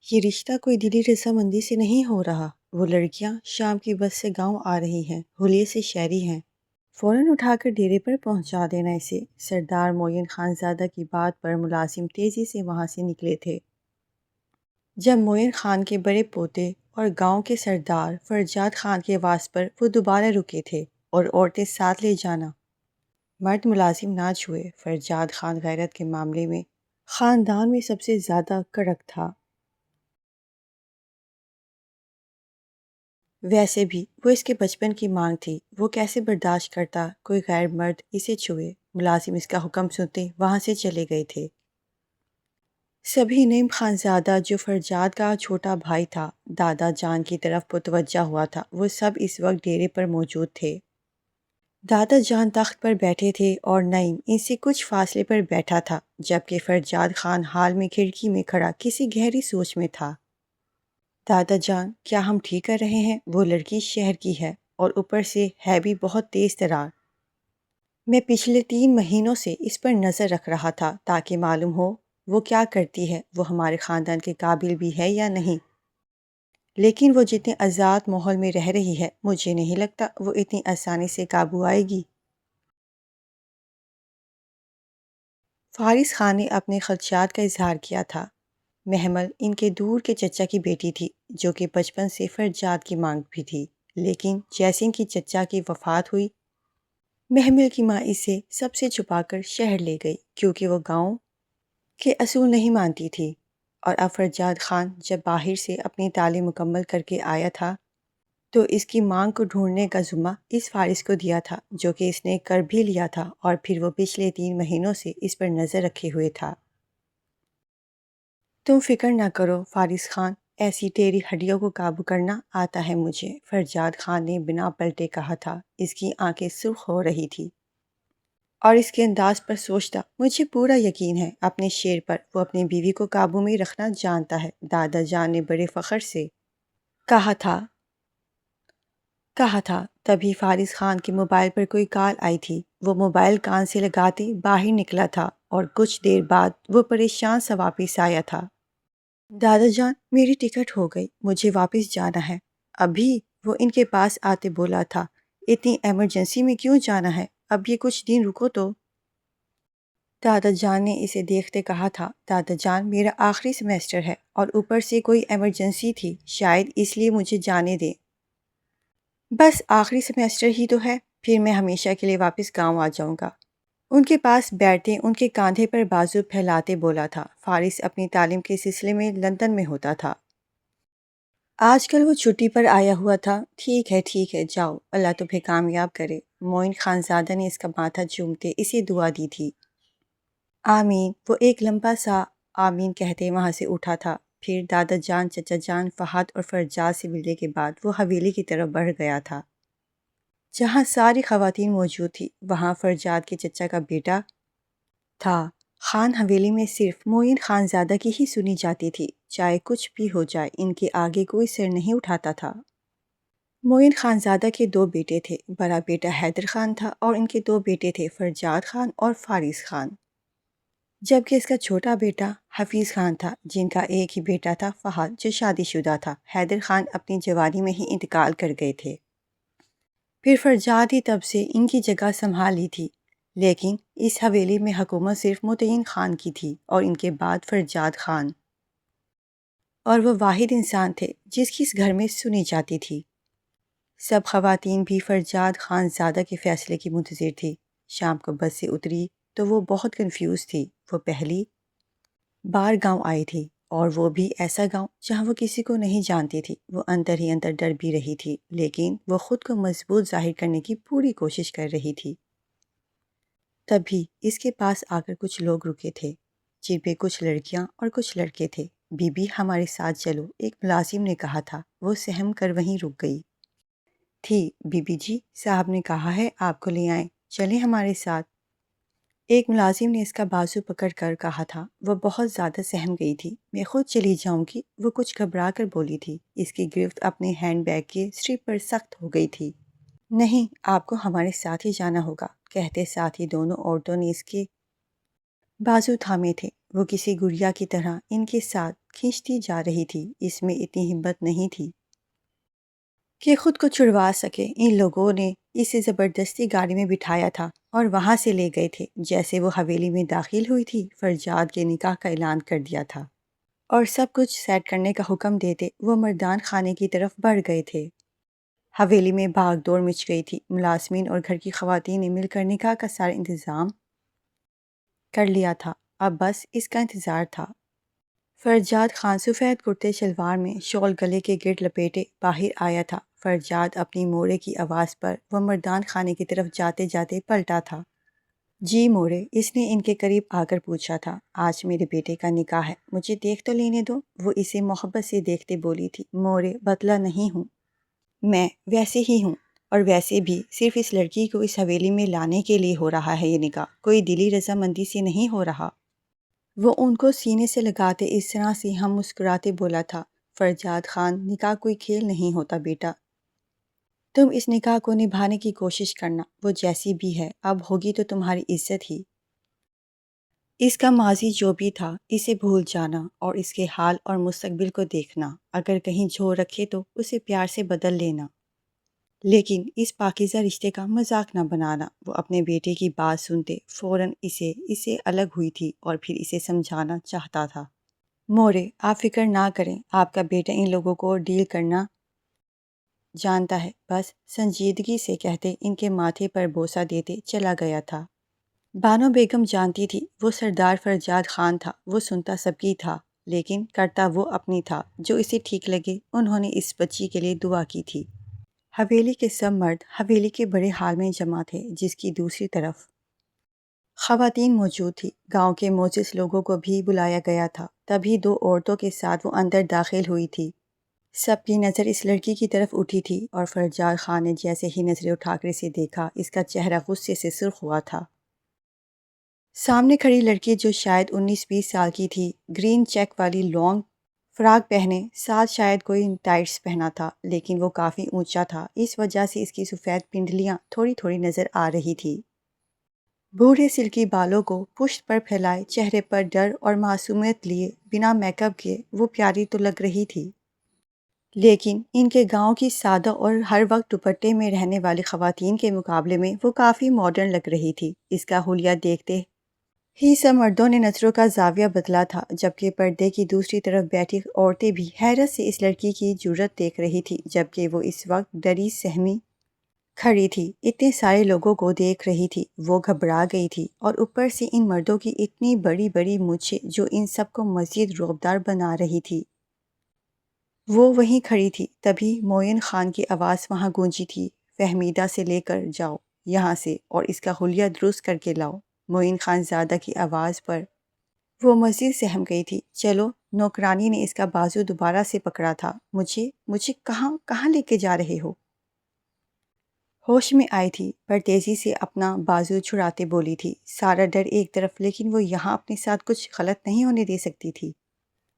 یہ رشتہ کوئی دلی رضامندی سے نہیں ہو رہا۔ وہ لڑکیاں شام کی بس سے گاؤں آ رہی ہیں، حلیے سے شہری ہیں۔ فوراً اٹھا کر ڈیرے پر پہنچا دینا اسے۔ سردار معین خان زادہ کی بات پر ملازم تیزی سے وہاں سے نکلے تھے۔ جب معین خان کے بڑے پوتے اور گاؤں کے سردار فرجاد خان کے آواز پر وہ دوبارہ رکے تھے اور عورتیں ساتھ لے جانا۔ مرد ملازم نہ چھوئے۔ فرجاد خان غیرت کے معاملے میں خاندان میں سب سے زیادہ کڑک تھا۔ ویسے بھی وہ اس کے بچپن کی مانگ تھی، وہ کیسے برداشت کرتا کوئی غیر مرد اسے چھوئے۔ ملازم اس کا حکم سنتے وہاں سے چلے گئے تھے۔ سبھی نعیم خان زادہ جو فرجاد کا چھوٹا بھائی تھا، دادا جان کی طرف متوجہ ہوا تھا، وہ سب اس وقت ڈیرے پر موجود تھے۔ دادا جان تخت پر بیٹھے تھے اور نعیم ان سے کچھ فاصلے پر بیٹھا تھا، جبکہ فرجاد خان حال میں کھڑکی میں کھڑا کسی گہری سوچ میں تھا۔ دادا جان، کیا ہم ٹھیک کر رہے ہیں؟ وہ لڑکی شہر کی ہے اور اوپر سے ہے بھی بہت تیز ترار۔ میں پچھلے 3 مہینوں سے اس پر نظر رکھ رہا تھا تاکہ معلوم ہو وہ کیا کرتی ہے، وہ ہمارے خاندان کے قابل بھی ہے یا نہیں۔ لیکن وہ جتنے آزاد ماحول میں رہ رہی ہے، مجھے نہیں لگتا وہ اتنی آسانی سے قابو آئے گی۔ فارس خان نے اپنے خدشات کا اظہار کیا تھا۔ محمل ان کے دور کے چچا کی بیٹی تھی، جو کہ بچپن سے فرجاد کی مانگ بھی تھی، لیکن جیسے ان کی چچا کی وفات ہوئی، محمل کی ماں اسے سب سے چھپا کر شہر لے گئی، کیونکہ وہ گاؤں کے اصول نہیں مانتی تھی۔ اور اب فرجاد خان جب باہر سے اپنی تعلیم مکمل کر کے آیا تھا تو اس کی مانگ کو ڈھونڈنے کا ذمہ اس فارس کو دیا تھا، جو کہ اس نے کر بھی لیا تھا، اور پھر وہ پچھلے 3 مہینوں سے اس پر نظر رکھے ہوئے تھا۔ تم فکر نہ کرو فارس خان، ایسی ٹیڑھی ہڈیوں کو قابو کرنا آتا ہے مجھے، فرجاد خان نے بنا پلٹے کہا تھا۔ اس کی آنکھیں سرخ ہو رہی تھی اور اس کے انداز پر سوچتا، مجھے پورا یقین ہے اپنے شیر پر، وہ اپنی بیوی کو قابو میں رکھنا جانتا ہے۔ دادا جان نے بڑے فخر سے کہا تھا۔ تبھی فارس خان کے موبائل پر کوئی کال آئی تھی۔ وہ موبائل کان سے لگاتے باہر نکلا تھا اور کچھ دیر بعد وہ پریشان سا واپس آیا تھا۔ دادا جان، میری ٹکٹ ہو گئی، مجھے واپس جانا ہے۔ ابھی وہ ان کے پاس آتے بولا تھا، اتنی ایمرجنسی میں کیوں جانا ہے؟ اب یہ کچھ دن رکو تو۔ دادا جان نے اسے دیکھتے کہا تھا، دادا جان، میرا آخری سیمیسٹر ہے اور اوپر سے کوئی ایمرجنسی تھی، شاید اس لیے مجھے جانے دیں۔ بس آخری سیمیسٹر ہی تو ہے، پھر میں ہمیشہ کے لیے واپس گاؤں آ جاؤں گا۔ ان کے پاس بیٹھتے ان کے کاندھے پر بازو پھیلاتے بولا تھا۔ فارس اپنی تعلیم کے سلسلے میں لندن میں ہوتا تھا۔ آج کل وہ چھٹی پر آیا ہوا تھا۔ ٹھیک ہے، جاؤ، اللہ تمہیں کامیاب کرے۔ معین خان زادہ نے اس کا ماتھا چومتے اسے دعا دی تھی۔ آمین۔ وہ ایک لمبا سا آمین کہتے وہاں سے اٹھا تھا۔ پھر دادا جان، چچا جان، فہد اور فرجاد سے ملنے کے بعد وہ حویلی کی طرف بڑھ گیا تھا، جہاں ساری خواتین موجود تھیں۔ وہاں فرجاد کے چچا کا بیٹا تھا۔ خان حویلی میں صرف معین خان زادہ کی ہی سنی جاتی تھی، چاہے کچھ بھی ہو جائے، ان کے آگے کوئی سر نہیں اٹھاتا تھا۔ معین خان زادہ کے 2 بیٹے تھے، بڑا بیٹا حیدر خان تھا اور ان کے 2 بیٹے تھے، فرجاد خان اور فارس خان، جبکہ اس کا چھوٹا بیٹا حفیظ خان تھا، جن کا ایک ہی بیٹا تھا فہد، جو شادی شدہ تھا۔ حیدر خان اپنی جوانی میں ہی انتقال کر گئے تھے۔ پھر فرجاد ہی تب سے ان کی جگہ سنبھال لی تھی، لیکن اس حویلی میں حکومت صرف متعین خان کی تھی اور ان کے بعد فرجاد خان، اور وہ واحد انسان تھے جس کی اس گھر میں سنی جاتی تھی۔ سب خواتین بھی فرجاد خان زادہ کے فیصلے کی منتظر تھی۔ شام کو بس سے اتری تو وہ بہت کنفیوز تھی۔ وہ پہلی بار گاؤں آئی تھی، اور وہ بھی ایسا گاؤں جہاں وہ کسی کو نہیں جانتی تھی۔ وہ اندر ہی اندر ڈر بھی رہی تھی، لیکن وہ خود کو مضبوط ظاہر کرنے کی پوری کوشش کر رہی تھی۔ تبھی اس کے پاس آ کر کچھ لوگ رکے تھے، جن پہ کچھ لڑکیاں اور کچھ لڑکے تھے۔ بی بی، ہمارے ساتھ چلو، ایک ملازم نے کہا تھا۔ وہ سہم کر وہیں رک گئی تھی۔ بی بی جی، صاحب نے کہا ہے آپ کو لے آئیں، چلیں ہمارے ساتھ۔ ایک ملازم نے اس کا بازو پکڑ کر کہا تھا۔ وہ بہت زیادہ سہم گئی تھی۔ میں خود چلی جاؤں گی، وہ کچھ گھبرا کر بولی تھی۔ اس کی گرفت اپنے ہینڈ بیگ کے اسٹرپ پر سخت ہو گئی تھی۔ نہیں، آپ کو ہمارے ساتھ ہی جانا ہوگا، کہتے ساتھ ہی دونوں عورتوں نے اس کے بازو تھامے تھے۔ وہ کسی گڑیا کی طرح ان کے ساتھ کھینچتی جا رہی تھی۔ اس میں اتنی ہمت نہیں تھی کہ خود کو چھڑوا سکے۔ ان لوگوں نے اسے زبردستی گاڑی میں بٹھایا تھا اور وہاں سے لے گئے تھے۔ جیسے وہ حویلی میں داخل ہوئی تھی، فرجاد کے نکاح کا اعلان کر دیا تھا اور سب کچھ سیٹ کرنے کا حکم دیتے وہ مردان خانے کی طرف بڑھ گئے تھے۔ حویلی میں بھاگ دوڑ مچ گئی تھی۔ ملازمین اور گھر کی خواتین نے مل کر نکاح کا سارا انتظام کر لیا تھا۔ اب بس اس کا انتظار تھا۔ فرجاد خان سفید کرتے شلوار میں شال گلے کے گرد لپیٹے باہر آیا تھا۔ فرجاد اپنی مورے کی آواز پر وہ مردان خانے کی طرف جاتے جاتے پلٹا تھا۔ جی مورے، اس نے ان کے قریب آ کر پوچھا تھا۔ آج میرے بیٹے کا نکاح ہے، مجھے دیکھ تو لینے دو۔ وہ اسے محبت سے دیکھتے بولی تھی۔ مورے، بدلہ نہیں ہوں میں، ویسے ہی ہوں، اور ویسے بھی صرف اس لڑکی کو اس حویلی میں لانے کے لیے ہو رہا ہے یہ نکاح، کوئی دلی رضامندی سے نہیں ہو رہا۔ وہ ان کو سینے سے لگاتے اس طرح سے ہم مسکراتے بولا تھا۔ فرجاد خان، نکاح کوئی کھیل نہیں ہوتا بیٹا، تم اس نکاح کو نبھانے کی کوشش کرنا، وہ جیسی بھی ہے اب ہوگی تو تمہاری عزت ہی۔ اس کا ماضی جو بھی تھا اسے بھول جانا اور اس کے حال اور مستقبل کو دیکھنا، اگر کہیں جھوٹ رکھے تو اسے پیار سے بدل لینا، لیکن اس پاکیزہ رشتے کا مذاق نہ بنانا۔ وہ اپنے بیٹے کی بات سنتے فوراً اسے الگ ہوئی تھی اور پھر اسے سمجھانا چاہتا تھا۔ مورے، آپ فکر نہ کریں، آپ کا بیٹا ان لوگوں کو ڈیل کرنا جانتا ہے، بس سنجیدگی سے کہتے ان کے ماتھے پر بوسہ دیتے چلا گیا تھا۔ بانو بیگم جانتی تھی وہ سردار فرجاد خان تھا، وہ سنتا سب کی تھا، لیکن کرتا وہ اپنی تھا جو اسے ٹھیک لگے۔ انہوں نے اس بچی کے لیے دعا کی تھی۔ حویلی کے سب مرد حویلی کے بڑے ہال میں جمع تھے، جس کی دوسری طرف خواتین موجود تھی۔ گاؤں کے معزز لوگوں کو بھی بلایا گیا تھا۔ تبھی دو عورتوں کے ساتھ وہ اندر داخل ہوئی تھی۔ سب کی نظر اس لڑکی کی طرف اٹھی تھی اور فرجاد خان نے جیسے ہی نظریں اٹھا کر اسے دیکھا، اس کا چہرہ غصے سے سرخ ہوا تھا۔ سامنے کھڑی لڑکی جو شاید 19-20 سال کی تھی، گرین چیک والی لانگ فراک پہنے، ساتھ شاید کوئی ٹائٹس پہنا تھا، لیکن وہ کافی اونچا تھا، اس وجہ سے اس کی سفید پنڈلیاں تھوڑی تھوڑی نظر آ رہی تھی۔ بوڑھے سلکی بالوں کو پشت پر پھیلائے، چہرے پر ڈر اور معصومیت لیے بنا میک اپ کیے وہ پیاری تو لگ رہی تھی، لیکن ان کے گاؤں کی سادہ اور ہر وقت دوپٹے میں رہنے والی خواتین کے مقابلے میں وہ کافی ماڈرن لگ رہی تھی۔ اس کا حلیہ دیکھتے ہی سب مردوں نے نظروں کا زاویہ بدلا تھا، جبکہ پردے کی دوسری طرف بیٹھی عورتیں بھی حیرت سے اس لڑکی کی جرت دیکھ رہی تھی، جبکہ وہ اس وقت ڈری سہمی کھڑی تھی، اتنے سارے لوگوں کو دیکھ رہی تھی۔ وہ گھبرا گئی تھی، اور اوپر سے ان مردوں کی اتنی بڑی بڑی مونچھیں جو ان سب کو مزید رعبدار بنا رہی تھی۔ وہ وہیں کھڑی تھی، تبھی معین خان کی آواز وہاں گونجی تھی، فہمیدہ سے لے کر جاؤ یہاں سے اور اس کا حلیہ درست کر کے لاؤ۔ معین خان زادہ کی آواز پر وہ مزید سہم گئی تھی۔ چلو، نوکرانی نے اس کا بازو دوبارہ سے پکڑا تھا۔ مجھے کہاں لے کے جا رہے ہو؟ ہوش میں آئی تھی، پر تیزی سے اپنا بازو چھڑاتے بولی تھی، سارا ڈر ایک طرف، لیکن وہ یہاں اپنے ساتھ کچھ غلط نہیں ہونے دے سکتی تھی۔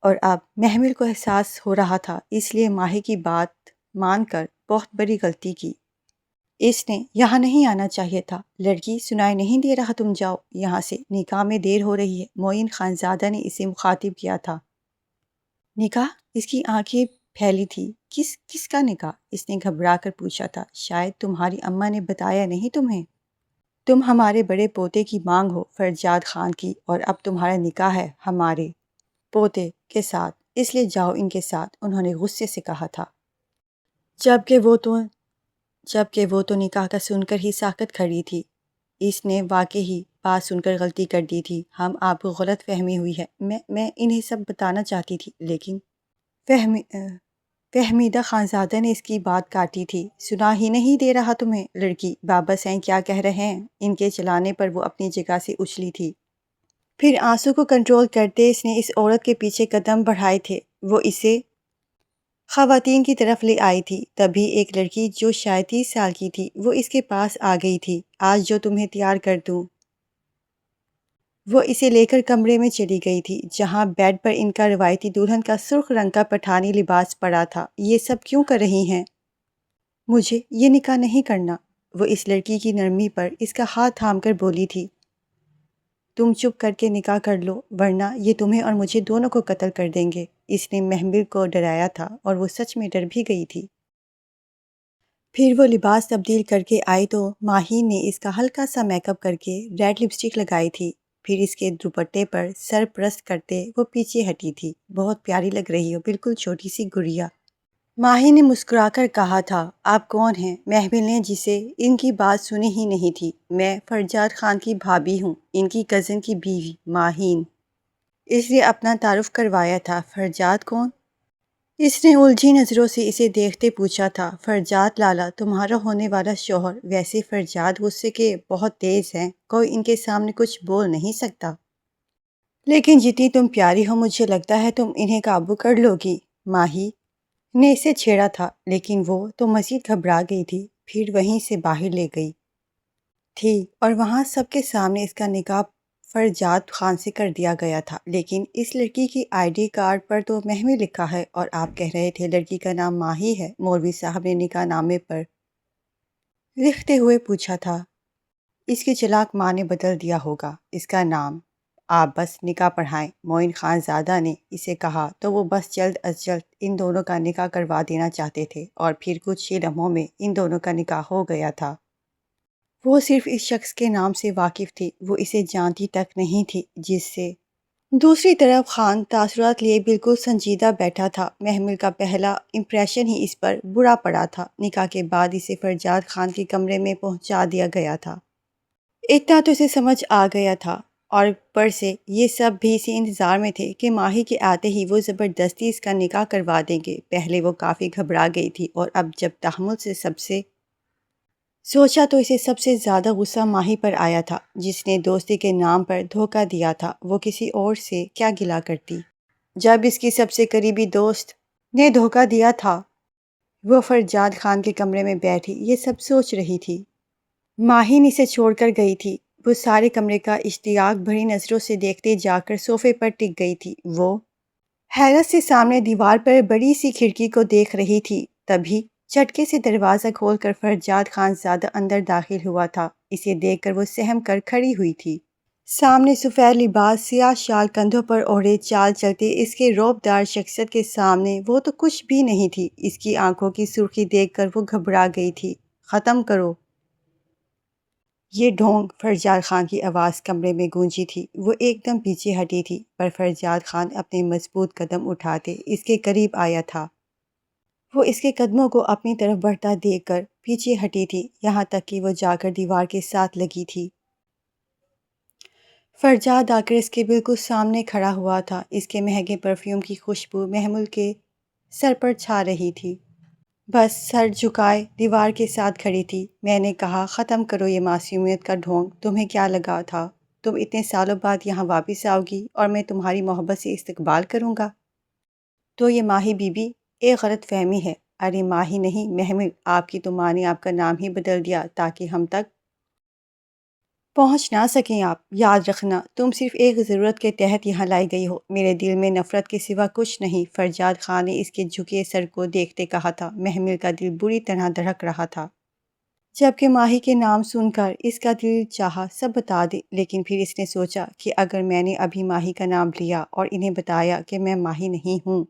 اور اب محمل کو احساس ہو رہا تھا، اس لیے ماہی کی بات مان کر بہت بڑی غلطی کی۔ اس نے یہاں نہیں آنا چاہیے تھا۔ لڑکی، سنائی نہیں دے رہا؟ تم جاؤ یہاں سے، نکاح میں دیر ہو رہی ہے۔ معین خان زادہ نے اسے مخاطب کیا تھا۔ نکاح؟ اس کی آنکھیں پھیلی تھی۔ کس کا نکاح؟ اس نے گھبرا کر پوچھا تھا۔ شاید تمہاری اماں نے بتایا نہیں تمہیں؟ تم ہمارے بڑے پوتے کی مانگ ہو، فرجاد خان کی، اور اب تمہارا نکاح ہے ہمارے پوتے کے ساتھ، اس لیے جاؤ ان کے ساتھ، انہوں نے غصے سے کہا تھا۔ جبکہ وہ تو نکاح کا سن کر ہی ساکت کھڑی تھی۔ اس نے واقعی بات سن کر غلطی کر دی تھی۔ آپ کو غلط فہمی ہوئی ہے، میں انہیں سب بتانا چاہتی تھی، لیکن فہمیدہ خانزادہ نے اس کی بات کاٹی تھی۔ سنا ہی نہیں دے رہا تمہیں؟ لڑکی، بابا سین کیا کہہ رہے ہیں؟ ان کے چلانے پر وہ اپنی جگہ سے اچھلی تھی۔ پھر آنسو کو کنٹرول کرتے اس نے اس عورت کے پیچھے قدم بڑھائے تھے۔ وہ اسے خواتین کی طرف لے آئی تھی۔ تبھی ایک لڑکی جو شاید 30 سال کی تھی وہ اس کے پاس آ گئی تھی۔ آج جو تمہیں تیار کر دوں۔ وہ اسے لے کر کمرے میں چلی گئی تھی، جہاں بیڈ پر ان کا روایتی دلہن کا سرخ رنگ کا پٹھانی لباس پڑا تھا۔ یہ سب کیوں کر رہی ہیں؟ مجھے یہ نکاح نہیں کرنا، وہ اس لڑکی کی نرمی پر اس کا ہاتھ تھام کر بولی تھی۔ تم چپ کر کے نکاح کر لو ورنہ یہ تمہیں اور مجھے دونوں کو قتل کر دیں گے۔ اس نے محمل کو ڈرایا تھا اور وہ سچ میں ڈر بھی گئی تھی۔ پھر وہ لباس تبدیل کر کے آئی تو ماہین نے اس کا ہلکا سا میک اپ کر کے ریڈ لپسٹک لگائی تھی۔ پھر اس کے دوپٹے پر سرپرست کرتے وہ پیچھے ہٹی تھی۔ بہت پیاری لگ رہی ہو، بالکل چھوٹی سی گڑیا۔ ماہی نے مسکرا کر کہا تھا، آپ کون ہیں؟ محمل نے جسے ان کی بات سنی ہی نہیں تھی، میں فرجاد خان کی بھابھی ہوں، ان کی کزن کی بیوی ماہین۔ اس لیے اپنا تعارف کروایا تھا۔ فرجاد کون؟ اس نے الجھی نظروں سے اسے دیکھتے پوچھا تھا۔ فرجاد لالا، تمہارا ہونے والا شوہر۔ ویسے فرجاد غصے کے بہت تیز ہیں، کوئی ان کے سامنے کچھ بول نہیں سکتا، لیکن جتنی تم پیاری ہو مجھے لگتا ہے تم انہیں قابو کر لو گی۔ ماہی نے اسے چھیڑا تھا لیکن وہ تو مزید گھبرا گئی تھی۔ پھر وہیں سے باہر لے گئی تھی اور وہاں سب کے سامنے اس کا نکاح فرجاد خان سے کر دیا گیا تھا۔ لیکن اس لڑکی کی آئی ڈی کارڈ پر تو محمل لکھا ہے اور آپ کہہ رہے تھے لڑکی کا نام ماہی ہے، مولوی صاحب نے نکاح نامے پر لکھتے ہوئے پوچھا تھا۔ اس کی چلاک ماں نے بدل دیا ہوگا اس کا نام، آپ بس نکاح پڑھائیں۔ معین خان زادہ نے اسے کہا تو وہ بس جلد از جلد ان دونوں کا نکاح کروا دینا چاہتے تھے اور پھر کچھ ہی لمحوں میں ان دونوں کا نکاح ہو گیا تھا۔ وہ صرف اس شخص کے نام سے واقف تھی، وہ اسے جانتی تک نہیں تھی جس سے۔ دوسری طرف خان تاثرات لیے بالکل سنجیدہ بیٹھا تھا۔ محمل کا پہلا امپریشن ہی اس پر برا پڑا تھا۔ نکاح کے بعد اسے فرجاد خان کے کمرے میں پہنچا دیا گیا تھا۔ اتنا تو اسے سمجھ آ گیا تھا اور اوپر سے یہ سب بھی اسی انتظار میں تھے کہ ماہی کے آتے ہی وہ زبردستی اس کا نکاح کروا دیں گے۔ پہلے وہ کافی گھبرا گئی تھی اور اب جب تحمل سے سب سے سوچا تو اسے سب سے زیادہ غصہ ماہی پر آیا تھا، جس نے دوستی کے نام پر دھوکہ دیا تھا۔ وہ کسی اور سے کیا گلہ کرتی جب اس کی سب سے قریبی دوست نے دھوکہ دیا تھا۔ وہ فرجاد خان کے کمرے میں بیٹھی یہ سب سوچ رہی تھی۔ ماہین اسے چھوڑ کر گئی تھی۔ وہ سارے کمرے کا اشتیاق بھری نظروں سے دیکھتے جا کر صوفے پر ٹک گئی تھی۔ وہ حیرت سے سامنے دیوار پر بڑی سی کھڑکی کو دیکھ رہی تھی۔ تبھی جھٹکے سے دروازہ کھول کر فرجاد خان زادہ اندر داخل ہوا تھا۔ اسے دیکھ کر وہ سہم کر کھڑی ہوئی تھی۔ سامنے سفید لباس، سیاہ شال کندھوں پر اوڑھے چال چلتے اس کے رعب دار شخصیت کے سامنے وہ تو کچھ بھی نہیں تھی۔ اس کی آنکھوں کی سرخی دیکھ کر وہ گھبرا گئی تھی۔ ختم کرو یہ ڈھونگ، فرجاد خان کی آواز کمرے میں گونجی تھی۔ وہ ایک دم پیچھے ہٹی تھی پر فرجاد خان اپنے مضبوط قدم اٹھاتے اس کے قریب آیا تھا۔ وہ اس کے قدموں کو اپنی طرف بڑھتا دیکھ کر پیچھے ہٹی تھی، یہاں تک کہ وہ جا کر دیوار کے ساتھ لگی تھی۔ فرجاد آ کر اس کے بالکل سامنے کھڑا ہوا تھا۔ اس کے مہنگے پرفیوم کی خوشبو محمل کے سر پر چھا رہی تھی۔ بس سر جھکائے دیوار کے ساتھ کھڑی تھی۔ میں نے کہا ختم کرو یہ معصومیت کا ڈھونگ۔ تمہیں کیا لگا تھا تم اتنے سالوں بعد یہاں واپس آؤ گی اور میں تمہاری محبت سے استقبال کروں گا؟ تو یہ ماہی بی بی ایک غلط فہمی ہے۔ ارے ماہی نہیں، محمل، آپ کی تو ماں نے آپ کا نام ہی بدل دیا تاکہ ہم تک پہنچ نہ سکیں آپ۔ یاد رکھنا تم صرف ایک ضرورت کے تحت یہاں لائی گئی ہو، میرے دل میں نفرت کے سوا کچھ نہیں۔ فرجاد خان نے اس کے جھکے سر کو دیکھتے کہا تھا۔ محمل کا دل بری طرح دھڑک رہا تھا، جبکہ ماہی کے نام سن کر اس کا دل چاہا سب بتا دے، لیکن پھر اس نے سوچا کہ اگر میں نے ابھی ماہی کا نام لیا اور انہیں بتایا کہ میں ماہی نہیں ہوں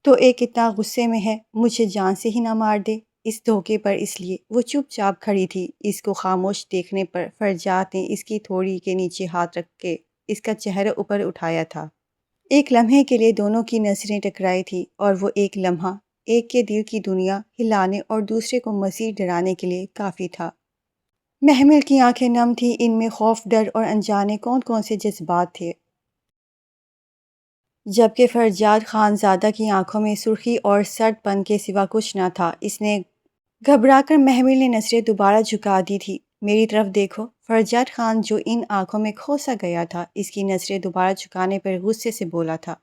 تو ایک اتنا غصے میں ہے مجھے جان سے ہی نہ مار دے۔ اس دھوکے پر اس لیے وہ چپ چاپ کھڑی تھی۔ اس کو خاموش دیکھنے پر فرجاد نے اس کی تھوڑی کے نیچے ہاتھ رکھ کے اس کا چہرہ اوپر اٹھایا تھا۔ ایک لمحے کے لیے دونوں کی نظریں ٹکرائی تھی اور وہ ایک لمحہ ایک کے دل کی دنیا ہلانے اور دوسرے کو مزید ڈرانے کے لیے کافی تھا۔ محمل کی آنکھیں نم تھیں، ان میں خوف، ڈر اور انجانے کون کون سے جذبات تھے، جبکہ فرجاد خان زادہ کی آنکھوں میں سرخی اور سرد پن کے سوا کچھ نہ تھا۔ اس نے گھبرا کر محمل نے نظریں دوبارہ جھکا دی تھی۔ میری طرف دیکھو، فرجاد خان جو ان آنکھوں میں کھو سا گیا تھا، اس کی نظریں دوبارہ جھکانے پر غصے سے بولا تھا۔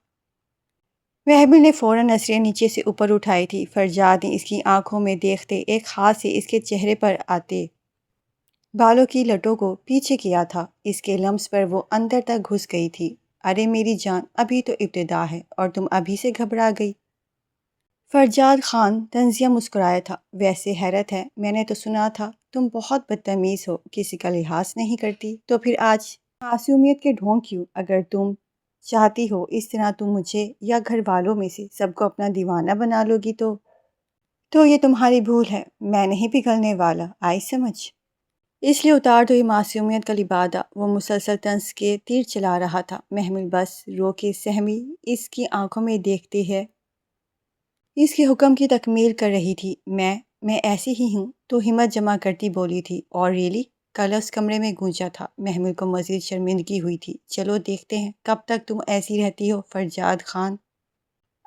محمل نے فوراً نظریں نیچے سے اوپر اٹھائی تھی۔ فرجاد نے اس کی آنکھوں میں دیکھتے ایک ہاتھ سے اس کے چہرے پر آتے بالوں کی لٹوں کو پیچھے کیا تھا۔ اس کے لمس پر وہ اندر تک گھس گئی تھی۔ ارے میری جان، ابھی تو ابتدا ہے اور تم ابھی سے گھبرا گئی۔ فرجاد خان طنزیہ مسکرایا تھا۔ ویسے حیرت ہے، میں نے تو سنا تھا تم بہت بدتمیز ہو، کسی کا لحاظ نہیں کرتی، تو پھر آج معصومیت کے ڈھونگ کیوں؟ اگر تم چاہتی ہو اس طرح تم مجھے یا گھر والوں میں سے سب کو اپنا دیوانہ بنا لو گی تو یہ تمہاری بھول ہے، میں نہیں پگھلنے والا، آئی سمجھ؟ اس لیے اتار دو یہ معصومیت کا لبادہ۔ وہ مسلسل طنز کے تیر چلا رہا تھا۔ محمل بس رو کے سہمی اس کی آنکھوں میں دیکھتے ہے اس کے حکم کی تکمیل کر رہی تھی۔ میں ایسی ہی ہوں، تو ہمت جمع کرتی بولی تھی۔ اور ریلی کل اس کمرے میں گونجا تھا۔ محمل کو مزید شرمندگی ہوئی تھی۔ چلو دیکھتے ہیں کب تک تم ایسی رہتی ہو فرجاد خان۔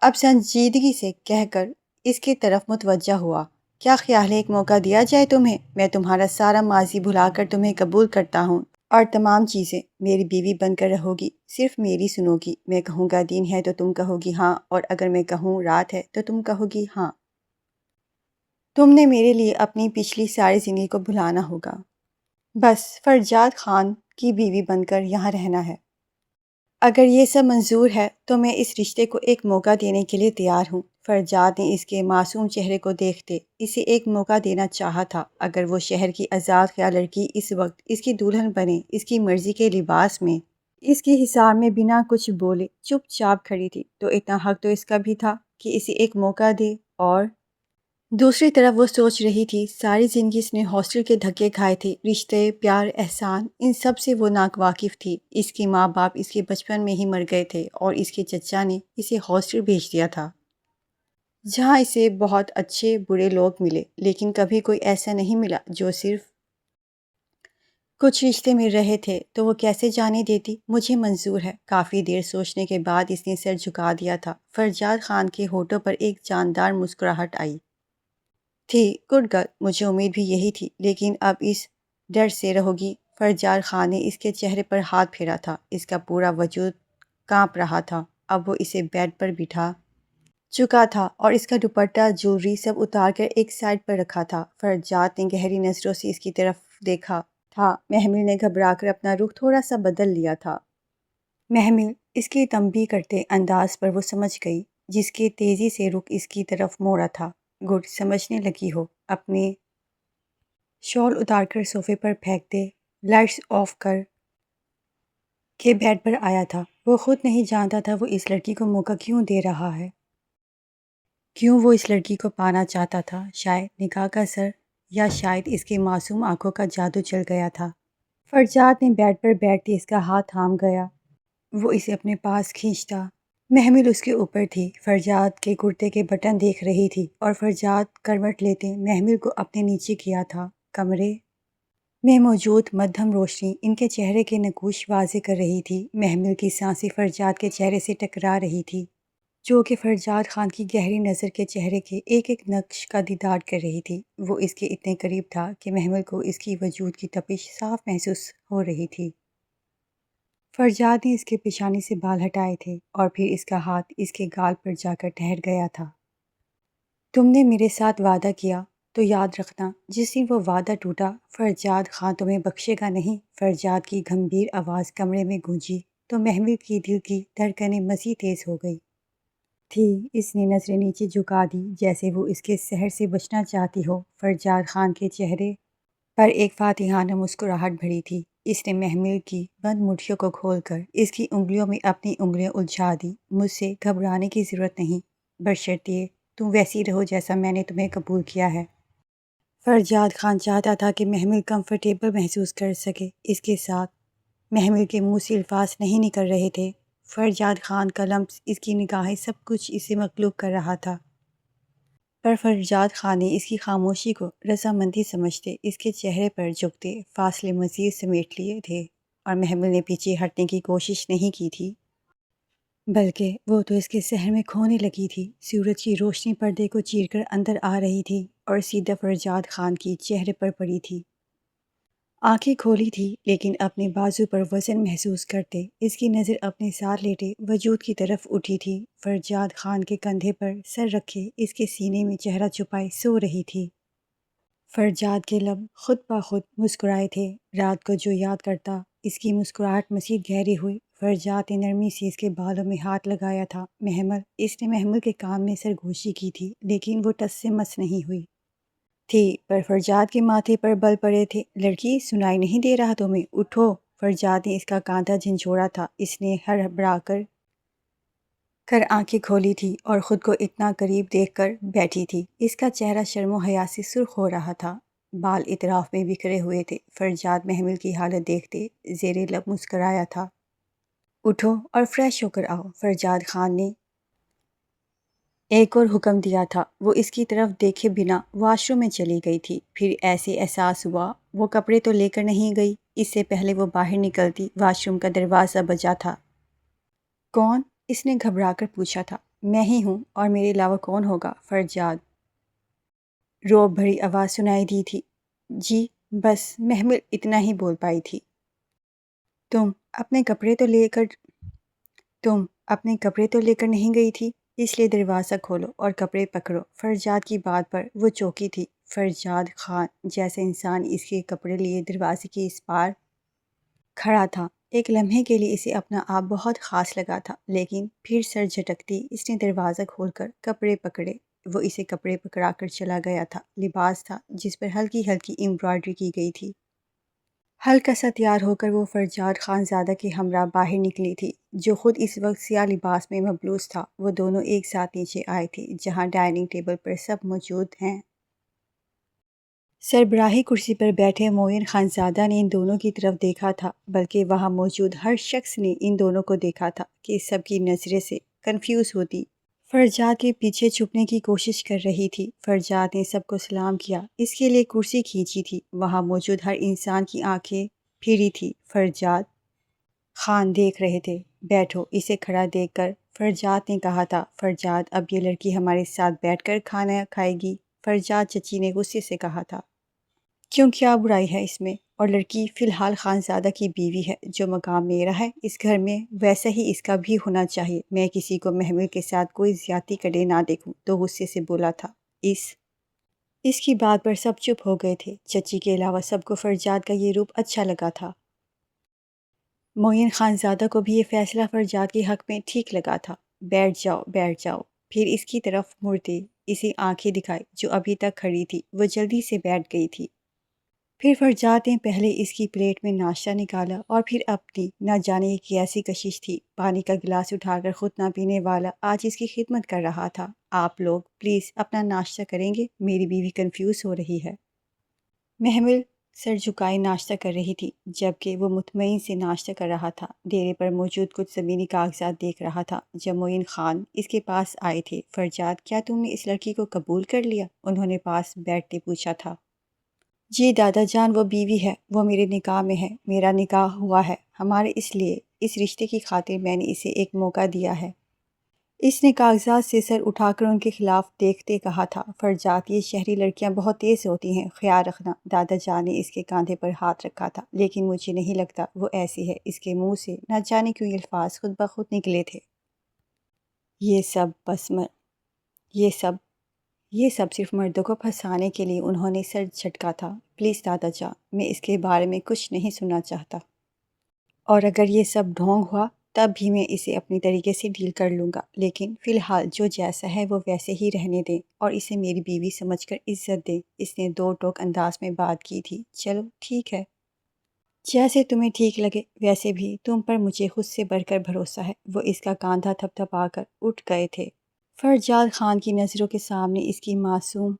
اب سنجیدگی سے کہہ کر اس کی طرف متوجہ ہوا۔ کیا خیال ہے ایک موقع دیا جائے تمہیں؟ میں تمہارا سارا ماضی بھلا کر تمہیں قبول کرتا ہوں اور تمام چیزیں میری بیوی بن کر رہو گی، صرف میری سنو گی۔ میں کہوں گا دن ہے تو تم کہو گی ہاں، اور اگر میں کہوں رات ہے تو تم کہو گی ہاں۔ تم نے میرے لیے اپنی پچھلی ساری زندگی کو بھلانا ہوگا۔ بس فرجاد خان کی بیوی بن کر یہاں رہنا ہے۔ اگر یہ سب منظور ہے تو میں اس رشتے کو ایک موقع دینے کے لیے تیار ہوں۔ فرجاد نے اس کے معصوم چہرے کو دیکھتے اسے ایک موقع دینا چاہا تھا۔ اگر وہ شہر کی آزاد خیال لڑکی اس وقت اس کی دلہن بنے، اس کی مرضی کے لباس میں، اس کی حصار میں بنا کچھ بولے چپ چاپ کھڑی تھی، تو اتنا حق تو اس کا بھی تھا کہ اسے ایک موقع دے۔ اور دوسری طرف وہ سوچ رہی تھی ساری زندگی اس نے ہاسٹل کے دھکے کھائے تھے، رشتے، پیار، احسان، ان سب سے وہ ناواقف تھی۔ اس کی ماں باپ اس کے بچپن میں ہی مر گئے تھے اور اس کے چچا نے اسے ہاسٹل بھیج دیا تھا جہاں اسے بہت اچھے برے لوگ ملے، لیکن کبھی کوئی ایسا نہیں ملا جو صرف کچھ رشتے مل رہے تھے۔ تو وہ کیسے جانے دیتی؟ مجھے منظور ہے۔ کافی دیر سوچنے کے بعد اس نے سر جھکا دیا تھا۔ فرجاد خان کے ہونٹوں پر ایک جاندار مسکراہٹ آئی تھی۔ گڈ گرل، مجھے امید بھی یہی تھی، لیکن اب اس ڈر سے رہو گی؟ فرجاد خان نے اس کے چہرے پر ہاتھ پھیرا تھا۔ اس کا پورا وجود کانپ رہا تھا۔ اب وہ اسے بیڈ پر بٹھا چکا تھا اور اس کا دوپٹہ، جویلری سب اتار کر ایک سائڈ پر رکھا تھا۔ فرجاد نے گہری نظروں سے اس کی طرف دیکھا تھا۔ محمل نے گھبرا کر اپنا رخ تھوڑا سا بدل لیا تھا۔ محمل، اس کی تنبیہ کرتے انداز پر وہ سمجھ گئی، جس کے تیزی سے رخ اس کی طرف موڑا تھا۔ گڈ، سمجھنے لگی ہو۔ اپنے شال اتار کر صوفے پر پھینک دے، لائٹس آف کر کے بیڈ پر آیا تھا۔ وہ خود نہیں جانتا تھا وہ اس لڑکی کو موقع کیوں دے رہا ہے، کیوں وہ اس لڑکی کو پانا چاہتا تھا۔ شاید نکاح کا سر، یا شاید اس کے معصوم آنکھوں کا جادو چل گیا تھا۔ فرجاد نے بیڈ پر بیٹھتے اس کا ہاتھ تھام گیا۔ وہ اسے اپنے پاس کھینچتا۔ محمل اس کے اوپر تھی، فرجاد کے کرتے کے بٹن دیکھ رہی تھی، اور فرجاد کروٹ لیتے محمل کو اپنے نیچے کیا تھا۔ کمرے میں موجود مدھم روشنی ان کے چہرے کے نقوش واضح کر رہی تھی۔ محمل کی سانسیں فرجاد کے چہرے سے ٹکرا رہی تھی، جو کہ فرجاد خان کی گہری نظر کے چہرے کے ایک ایک نقش کا دیدار کر رہی تھی۔ وہ اس کے اتنے قریب تھا کہ محمل کو اس کی وجود کی تپش صاف محسوس ہو رہی تھی۔ فرجاد نے اس کے پیشانی سے بال ہٹائے تھے، اور پھر اس کا ہاتھ اس کے گال پر جا کر ٹھہر گیا تھا۔ تم نے میرے ساتھ وعدہ کیا، تو یاد رکھنا جس دن وہ وعدہ ٹوٹا، فرجاد خان تمہیں بخشے گا نہیں۔ فرجاد کی گمبھیر آواز کمرے میں گونجی تو محمل کی دل کی دھڑکنیں مزید تیز ہو گئی تھی۔ اس نے نظریں نیچے جھکا دی جیسے وہ اس کے سحر سے بچنا چاہتی ہو۔ فرجاد خان کے چہرے پر ایک فاتحانہ مسکراہٹ بھری تھی۔ اس نے محمل کی بند مٹھیوں کو کھول کر اس کی انگلیوں میں اپنی انگلیاں الجھا دی۔ مجھ سے گھبرانے کی ضرورت نہیں، بشرطیہ تم ویسی رہو جیسا میں نے تمہیں قبول کیا ہے۔ فرجاد خان چاہتا تھا کہ محمل کمفرٹیبل محسوس کر سکے اس کے ساتھ۔ محمل کے منہ سے الفاظ نہیں نکل رہے تھے۔ فرجاد خان کا لمس، اس کی نگاہیں، سب کچھ اسے مغلوب کر رہا تھا۔ پر فرجاد خان نے اس کی خاموشی کو رضامندی سمجھتے اس کے چہرے پر جھکتے فاصلے مزید سمیٹ لیے تھے، اور محمل نے پیچھے ہٹنے کی کوشش نہیں کی تھی، بلکہ وہ تو اس کے سحر میں کھونے لگی تھی۔ سورج کی روشنی پردے کو چیر کر اندر آ رہی تھی اور سیدھا فرجاد خان کی چہرے پر پڑی تھی۔ آنکھیں کھولی تھی، لیکن اپنے بازو پر وزن محسوس کرتے اس کی نظر اپنے ساتھ لیٹے وجود کی طرف اٹھی تھی۔ فرجاد خان کے کندھے پر سر رکھے اس کے سینے میں چہرہ چھپائے سو رہی تھی۔ فرجاد کے لب خود بخود مسکرائے تھے۔ رات کو جو یاد کرتا، اس کی مسکراہٹ مزید گہری ہوئی۔ فرجاد نے نرمی سے اس کے بالوں میں ہاتھ لگایا تھا۔ محمل، اس نے محمل کے کان میں سرگوشی کی تھی، لیکن وہ ٹس سے مس نہیں ہوئی تھی۔ پر فرجاد کے ماتھے پر بل پڑے تھے۔ لڑکی، سنائی نہیں دے رہا تمہیں؟ اٹھو۔ فرجاد نے اس کا کاندھا جھنجھوڑا تھا۔ اس نے ہڑبڑا کر آنکھیں کھولی تھی اور خود کو اتنا قریب دیکھ کر بیٹھی تھی۔ اس کا چہرہ شرم و حیا سے سرخ ہو رہا تھا، بال اطراف میں بکھرے ہوئے تھے۔ فرجاد محمل کی حالت دیکھتے زیر لب مسکرایا تھا۔ اٹھو اور فریش ہو کر آؤ، فرجاد خان نے ایک اور حکم دیا تھا۔ وہ اس کی طرف دیکھے بنا واش روم میں چلی گئی تھی۔ پھر ایسے احساس ہوا وہ کپڑے تو لے کر نہیں گئی۔ اس سے پہلے وہ باہر نکلتی واش روم کا دروازہ بجا تھا۔ کون؟ اس نے گھبرا کر پوچھا تھا۔ میں ہی ہوں، اور میرے علاوہ کون ہوگا؟ فرجاد روب بھری آواز سنائی دی تھی۔ جی بس محمل اتنا ہی بول پائی تھی۔ تم اپنے کپڑے تو لے کر نہیں گئی تھی، اس لیے دروازہ کھولو اور کپڑے پکڑو۔ فرجاد کی بات پر وہ چونکی تھی۔ فرجاد خان جیسا انسان اس کے کپڑے لیے دروازے کے اس پار کھڑا تھا۔ ایک لمحے کے لیے اسے اپنا آپ بہت خاص لگا تھا، لیکن پھر سر جھٹکتی اس نے دروازہ کھول کر کپڑے پکڑے۔ وہ اسے کپڑے پکڑا کر چلا گیا تھا۔ لباس تھا جس پر ہلکی ہلکی امبرائڈری کی گئی تھی۔ ہلکا سا تیار ہو کر وہ فرجاد خانزادہ کے ہمراہ باہر نکلی تھی، جو خود اس وقت سیاہ لباس میں ملبوس تھا۔ وہ دونوں ایک ساتھ نیچے آئے تھے، جہاں ڈائننگ ٹیبل پر سب موجود ہیں۔ سربراہی کرسی پر بیٹھے معین خانزادہ نے ان دونوں کی طرف دیکھا تھا، بلکہ وہاں موجود ہر شخص نے ان دونوں کو دیکھا تھا کہ سب کی نظریں سے کنفیوز ہوتی فرجاد کے پیچھے چھپنے کی کوشش کر رہی تھی۔ فرجاد نے سب کو سلام کیا، اس کے لیے کرسی کھینچی تھی۔ وہاں موجود ہر انسان کی آنکھیں پھیری تھی۔ فرجاد خان دیکھ رہے تھے۔ بیٹھو، اسے کھڑا دیکھ کر فرجاد نے کہا تھا۔ فرجاد اب یہ لڑکی ہمارے ساتھ بیٹھ کر کھانا کھائے گی؟ فرجاد چچی نے غصے سے کہا تھا۔ کیوں، کیا برائی ہے اس میں؟ اور لڑکی فی الحال خانزادہ کی بیوی ہے، جو مقام میرا ہے اس گھر میں ویسا ہی اس کا بھی ہونا چاہیے۔ میں کسی کو محمل کے ساتھ کوئی زیادتی کرے نہ دیکھوں تو غصے سے بولا تھا۔ اس کی بات پر سب چپ ہو گئے تھے۔ چچی کے علاوہ سب کو فرجاد کا یہ روپ اچھا لگا تھا۔ معین خانزادہ کو بھی یہ فیصلہ فرجاد کے حق میں ٹھیک لگا تھا۔ بیٹھ جاؤ، بیٹھ جاؤ۔ پھر اس کی طرف مڑتے اسے آنکھیں دکھائی جو ابھی تک کھڑی تھی۔ وہ جلدی سے بیٹھ گئی تھی۔ پھر فرجاد نے پہلے اس کی پلیٹ میں ناشتہ نکالا اور پھر اپنی نہ جانے کی ایسی کشش تھی۔ پانی کا گلاس اٹھا کر خود نہ پینے والا آج اس کی خدمت کر رہا تھا۔ آپ لوگ پلیز اپنا ناشتہ کریں گے؟ میری بیوی کنفیوز ہو رہی ہے۔ محمل سر جھکائے ناشتہ کر رہی تھی، جبکہ وہ مطمئن سے ناشتہ کر رہا تھا۔ ڈیرے پر موجود کچھ زمینی کاغذات دیکھ رہا تھا جب معین خان اس کے پاس آئے تھے۔ فرجاد، کیا تم نے اس لڑکی کو قبول کر لیا؟ انہوں نے پاس بیٹھتے پوچھا تھا۔ جی دادا جان، وہ بیوی ہے، وہ میرے نکاح میں ہے، میرا نکاح ہوا ہے ہمارے، اس لیے اس رشتے کی خاطر میں نے اسے ایک موقع دیا ہے۔ اس نے کاغذات سے سر اٹھا کر ان کے خلاف دیکھتے کہا تھا۔ فرجاد، یہ شہری لڑکیاں بہت تیز ہوتی ہیں، خیال رکھنا۔ دادا جان نے اس کے کاندھے پر ہاتھ رکھا تھا۔ لیکن مجھے نہیں لگتا وہ ایسی ہے۔ اس کے منہ سے نہ جانے کیوں یہ الفاظ خود بخود نکلے تھے۔ یہ سب صرف مردوں کو پھنسانے کے لیے۔ انہوں نے سر جھٹکا تھا۔ پلیز دادا جان، میں اس کے بارے میں کچھ نہیں سننا چاہتا، اور اگر یہ سب ڈھونگ ہوا تب بھی میں اسے اپنی طریقے سے ڈیل کر لوں گا، لیکن فی الحال جو جیسا ہے وہ ویسے ہی رہنے دیں اور اسے میری بیوی سمجھ کر عزت دیں۔ اس نے دو ٹوک انداز میں بات کی تھی۔ چلو ٹھیک ہے، جیسے تمہیں ٹھیک لگے، ویسے بھی تم پر مجھے خود سے بڑھ کر بھروسہ ہے۔ وہ اس کا کاندھا تھپ تھپا کر اٹھ گئے تھے۔ فرجاد خان کی نظروں کے سامنے اس کی معصوم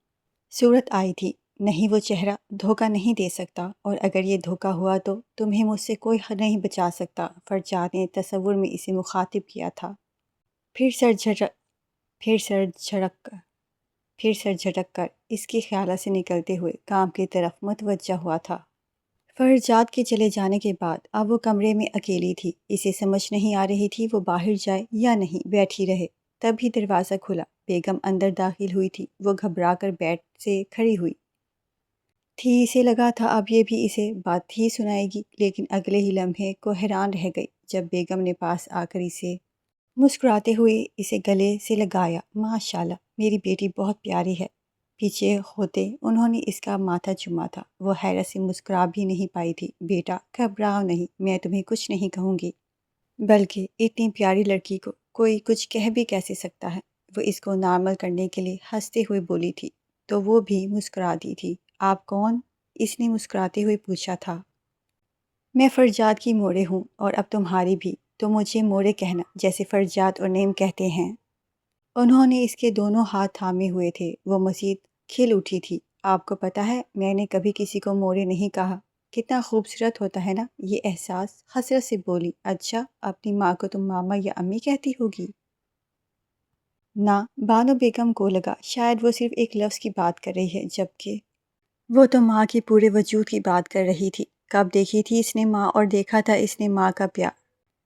صورت آئی تھی۔ نہیں، وہ چہرہ دھوکہ نہیں دے سکتا، اور اگر یہ دھوکہ ہوا تو تمہیں مجھ سے کوئی نہیں بچا سکتا۔ فرجاد نے تصور میں اسے مخاطب کیا تھا۔ پھر سر جھٹک کر اس کے خیالات سے نکلتے ہوئے کام کی طرف متوجہ ہوا تھا۔ فرجاد کے چلے جانے کے بعد اب وہ کمرے میں اکیلی تھی۔ اسے سمجھ نہیں آ رہی تھی وہ باہر جائے یا نہیں، بیٹھی رہے۔ تبھی دروازہ کھلا۔ بیگم اندر داخل ہوئی تھی۔ وہ گھبرا کر بیڈ سے کھڑی ہوئی تھی۔ اسے لگا تھا اب یہ بھی اسے بات ہی سنائے گی، لیکن اگلے ہی لمحے کو حیران رہ گئی جب بیگم نے پاس آ کر اسے مسکراتے ہوئے اسے گلے سے لگایا۔ ماشاءاللہ، میری بیٹی بہت پیاری ہے۔ پیچھے ہوتے انہوں نے اس کا ماتھا چوما تھا۔ وہ حیرت سے مسکرا بھی نہیں پائی تھی۔ بیٹا گھبراؤ نہیں، میں تمہیں کچھ نہیں کہوں گی، بلکہ اتنی پیاری لڑکی کو کوئی کچھ کہہ بھی کیسے سکتا ہے؟ وہ اس کو نارمل کرنے کے لیے ہنستے ہوئے بولی تھی تو وہ بھی مسکرا دی تھی۔ آپ کون؟ اس نے مسکراتے ہوئے پوچھا تھا۔ میں فرجاد کی موڑے ہوں اور اب تمہاری بھی، تو مجھے موڑے کہنا جیسے فرجاد اور نیم کہتے ہیں۔ انہوں نے اس کے دونوں ہاتھ تھامے ہوئے تھے۔ وہ مزید کھل اٹھی تھی۔ آپ کو پتہ ہے میں نے کبھی کسی کو موڑے نہیں کہا۔ کتنا خوبصورت ہوتا ہے نا یہ احساس، حسرت سے بولی۔ اچھا اپنی ماں کو تم ماما یا امی کہتی ہوگی؟ نہ، بانو بیگم کو لگا شاید وہ صرف ایک لفظ کی بات کر رہی ہے، جبکہ وہ تو ماں کی پورے وجود کی بات کر رہی تھی۔ کب دیکھی تھی اس نے ماں اور دیکھا تھا اس نے ماں کا پیار،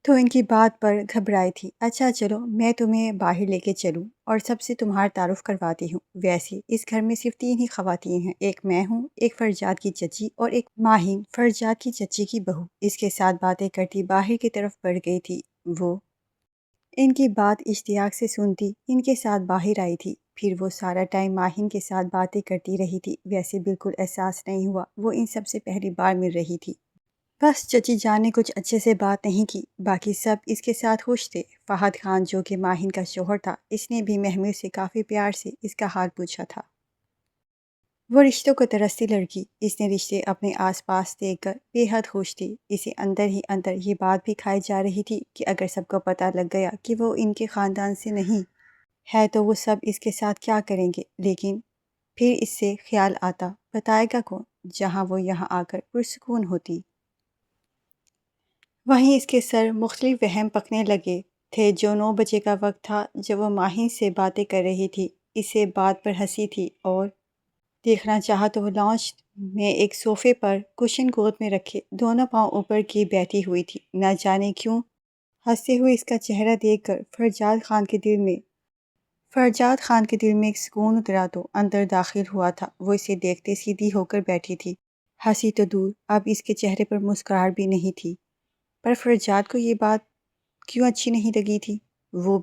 تو ان کی بات پر گھبرائی تھی۔ اچھا چلو میں تمہیں باہر لے کے چلوں اور سب سے تمہارا تعارف کرواتی ہوں۔ ویسے اس گھر میں صرف 3 ہی خواتین ہیں، ایک میں ہوں، ایک فرجاد کی چچی اور ایک ماہین فرجاد کی چچی کی بہو۔ اس کے ساتھ باتیں کرتی باہر کی طرف بڑھ گئی تھی۔ وہ ان کی بات اشتیاق سے سنتی ان کے ساتھ باہر آئی تھی۔ پھر وہ سارا ٹائم ماہین کے ساتھ باتیں کرتی رہی تھی۔ ویسے بالکل احساس نہیں ہوا وہ ان سب سے پہلی بار مل رہی تھی۔ بس چچی جان نے کچھ اچھے سے بات نہیں کی، باقی سب اس کے ساتھ خوش تھے۔ فہد خان جو کہ ماہین کا شوہر تھا، اس نے بھی محمود سے کافی پیار سے اس کا حال پوچھا تھا۔ وہ رشتوں کو ترستی لڑکی، اس نے رشتے اپنے آس پاس دیکھ کر بے حد خوش تھی۔ اسے اندر ہی اندر یہ بات بھی کھائی جا رہی تھی کہ اگر سب کو پتہ لگ گیا کہ وہ ان کے خاندان سے نہیں ہے تو وہ سب اس کے ساتھ کیا کریں گے۔ لیکن پھر اس سے خیال آتا بتائے گا کون، جہاں وہ یہاں آ کر پرسکون ہوتی۔ وہیں اس کے سر مختلف وہم پکنے لگے تھے۔ جو 9 بجے کا وقت تھا جب وہ ماہین سے باتیں کر رہی تھی، اسے بات پر ہنسی تھی اور دیکھنا چاہا تو وہ لاؤنج میں ایک صوفے پر کشن گود میں رکھے دونوں پاؤں اوپر کیے بیٹھی ہوئی تھی۔ نہ جانے کیوں ہنستے ہوئے اس کا چہرہ دیکھ کر فرجاد خان کے دل میں ایک سکون اترا تو اندر داخل ہوا تھا۔ وہ اسے دیکھتے سیدھی ہو کر بیٹھی تھی، ہنسی تو دور اب اس کے چہرے پر مسکراہٹ بھی نہیں تھی۔ پر فرجاد کو یہ بات کیوں اچھی نہیں لگی تھی؟ وہ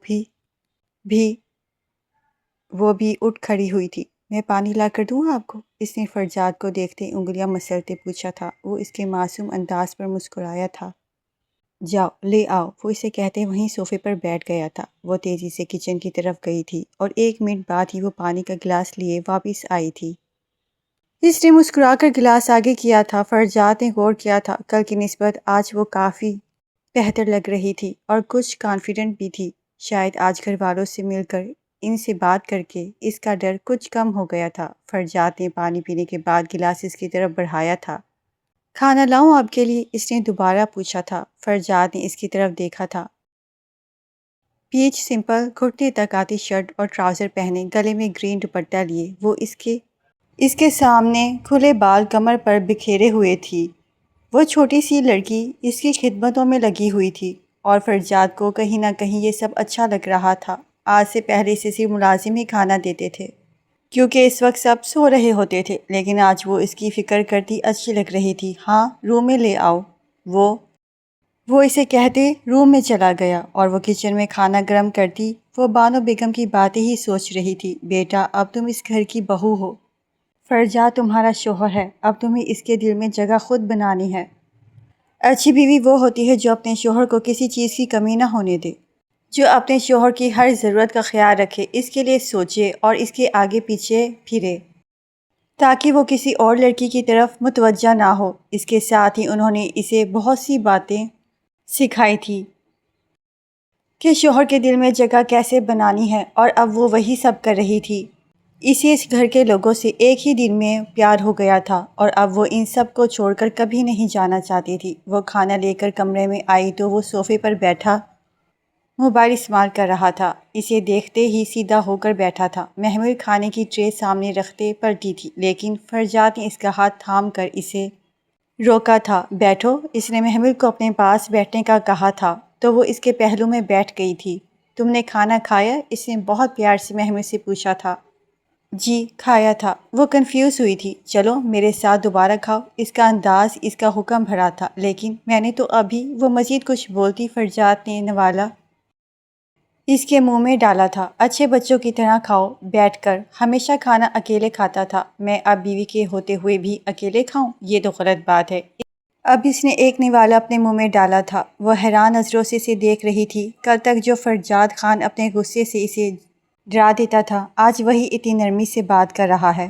بھی اٹھ کھڑی ہوئی تھی۔ میں پانی لا کر دوں آپ کو؟ اس نے فرجاد کو دیکھتے انگلیاں مسلتے پوچھا تھا۔ وہ اس کے معصوم انداز پر مسکرایا تھا۔ جاؤ لے آؤ، وہ اسے کہتے وہیں صوفے پر بیٹھ گیا تھا۔ وہ تیزی سے کچن کی طرف گئی تھی اور 1 منٹ بعد ہی وہ پانی کا گلاس لیے واپس آئی تھی۔ اس نے مسکرا کر گلاس آگے کیا تھا۔ فرجاد نے غور کیا تھا کل کی نسبت آج وہ کافی بہتر لگ رہی تھی اور کچھ کانفیڈنٹ بھی تھی۔ شاید آج گھر والوں سے مل کر ان سے بات کر کے اس کا ڈر کچھ کم ہو گیا تھا۔ فرجاد نے پانی پینے کے بعد گلاس اس کی طرف بڑھایا تھا۔ کھانا لاؤں آپ کے لیے؟ اس نے دوبارہ پوچھا تھا۔ فرجاد نے اس کی طرف دیکھا تھا۔ پیچ سمپل گھٹنے تک آتی شرٹ اور ٹراؤزر پہنے، گلے میں گرین دوپٹہ لیے وہ اس کے سامنے کھلے بال کمر پر بکھیرے ہوئے تھی۔ وہ چھوٹی سی لڑکی اس کی خدمتوں میں لگی ہوئی تھی اور فرجاد کو کہیں نہ کہیں یہ سب اچھا لگ رہا تھا۔ آج سے پہلے سے صرف ملازم ہی کھانا دیتے تھے کیونکہ اس وقت سب سو رہے ہوتے تھے، لیکن آج وہ اس کی فکر کرتی اچھی لگ رہی تھی۔ ہاں روم میں لے آؤ، وہ اسے کہتے روم میں چلا گیا اور وہ کچن میں کھانا گرم کرتی۔ وہ بانو بیگم کی باتیں ہی سوچ رہی تھی۔ بیٹا اب تم اس گھر کی بہو ہو، فرجاد تمہارا شوہر ہے، اب تمہیں اس کے دل میں جگہ خود بنانی ہے۔ اچھی بیوی وہ ہوتی ہے جو اپنے شوہر کو کسی چیز کی کمی نہ ہونے دے، جو اپنے شوہر کی ہر ضرورت کا خیال رکھے، اس کے لیے سوچے اور اس کے آگے پیچھے پھرے تاکہ وہ کسی اور لڑکی کی طرف متوجہ نہ ہو۔ اس کے ساتھ ہی انہوں نے اسے بہت سی باتیں سکھائی تھی کہ شوہر کے دل میں جگہ کیسے بنانی ہے، اور اب وہ وہی سب کر رہی تھی۔ اسے اس گھر کے لوگوں سے ایک ہی دن میں پیار ہو گیا تھا اور اب وہ ان سب کو چھوڑ کر کبھی نہیں جانا چاہتی تھی۔ وہ کھانا لے کر کمرے میں آئی تو وہ صوفے پر بیٹھا موبائل استعمال کر رہا تھا۔ اسے دیکھتے ہی سیدھا ہو کر بیٹھا تھا۔ محمود کھانے کی ٹرے سامنے رکھتے پلٹی تھی، لیکن فرجاد نے اس کا ہاتھ تھام کر اسے روکا تھا۔ بیٹھو، اس نے محمود کو اپنے پاس بیٹھنے کا کہا تھا تو وہ اس کے پہلو میں بیٹھ گئی تھی۔ تم نے کھانا کھایا؟ اس نے بہت پیار سے محمود سے پوچھا تھا۔ جی کھایا تھا، وہ کنفیوز ہوئی تھی۔ چلو میرے ساتھ دوبارہ کھاؤ، اس کا انداز اس کا حکم بھرا تھا۔ لیکن میں نے تو ابھی، وہ مزید کچھ بولتی فرجاد نے نوالا اس کے منہ میں ڈالا تھا۔ اچھے بچوں کی طرح کھاؤ بیٹھ کر، ہمیشہ کھانا اکیلے کھاتا تھا، میں اب بیوی کے ہوتے ہوئے بھی اکیلے کھاؤں؟ یہ تو غلط بات ہے۔ اب اس نے ایک نوالا اپنے منہ میں ڈالا تھا۔ وہ حیران نظروں سے اسے دیکھ رہی تھی۔ کل تک جو فرجاد خان اپنے غصے سے اسے ڈرا دیتا تھا، آج وہی اتنی نرمی سے بات کر رہا ہے۔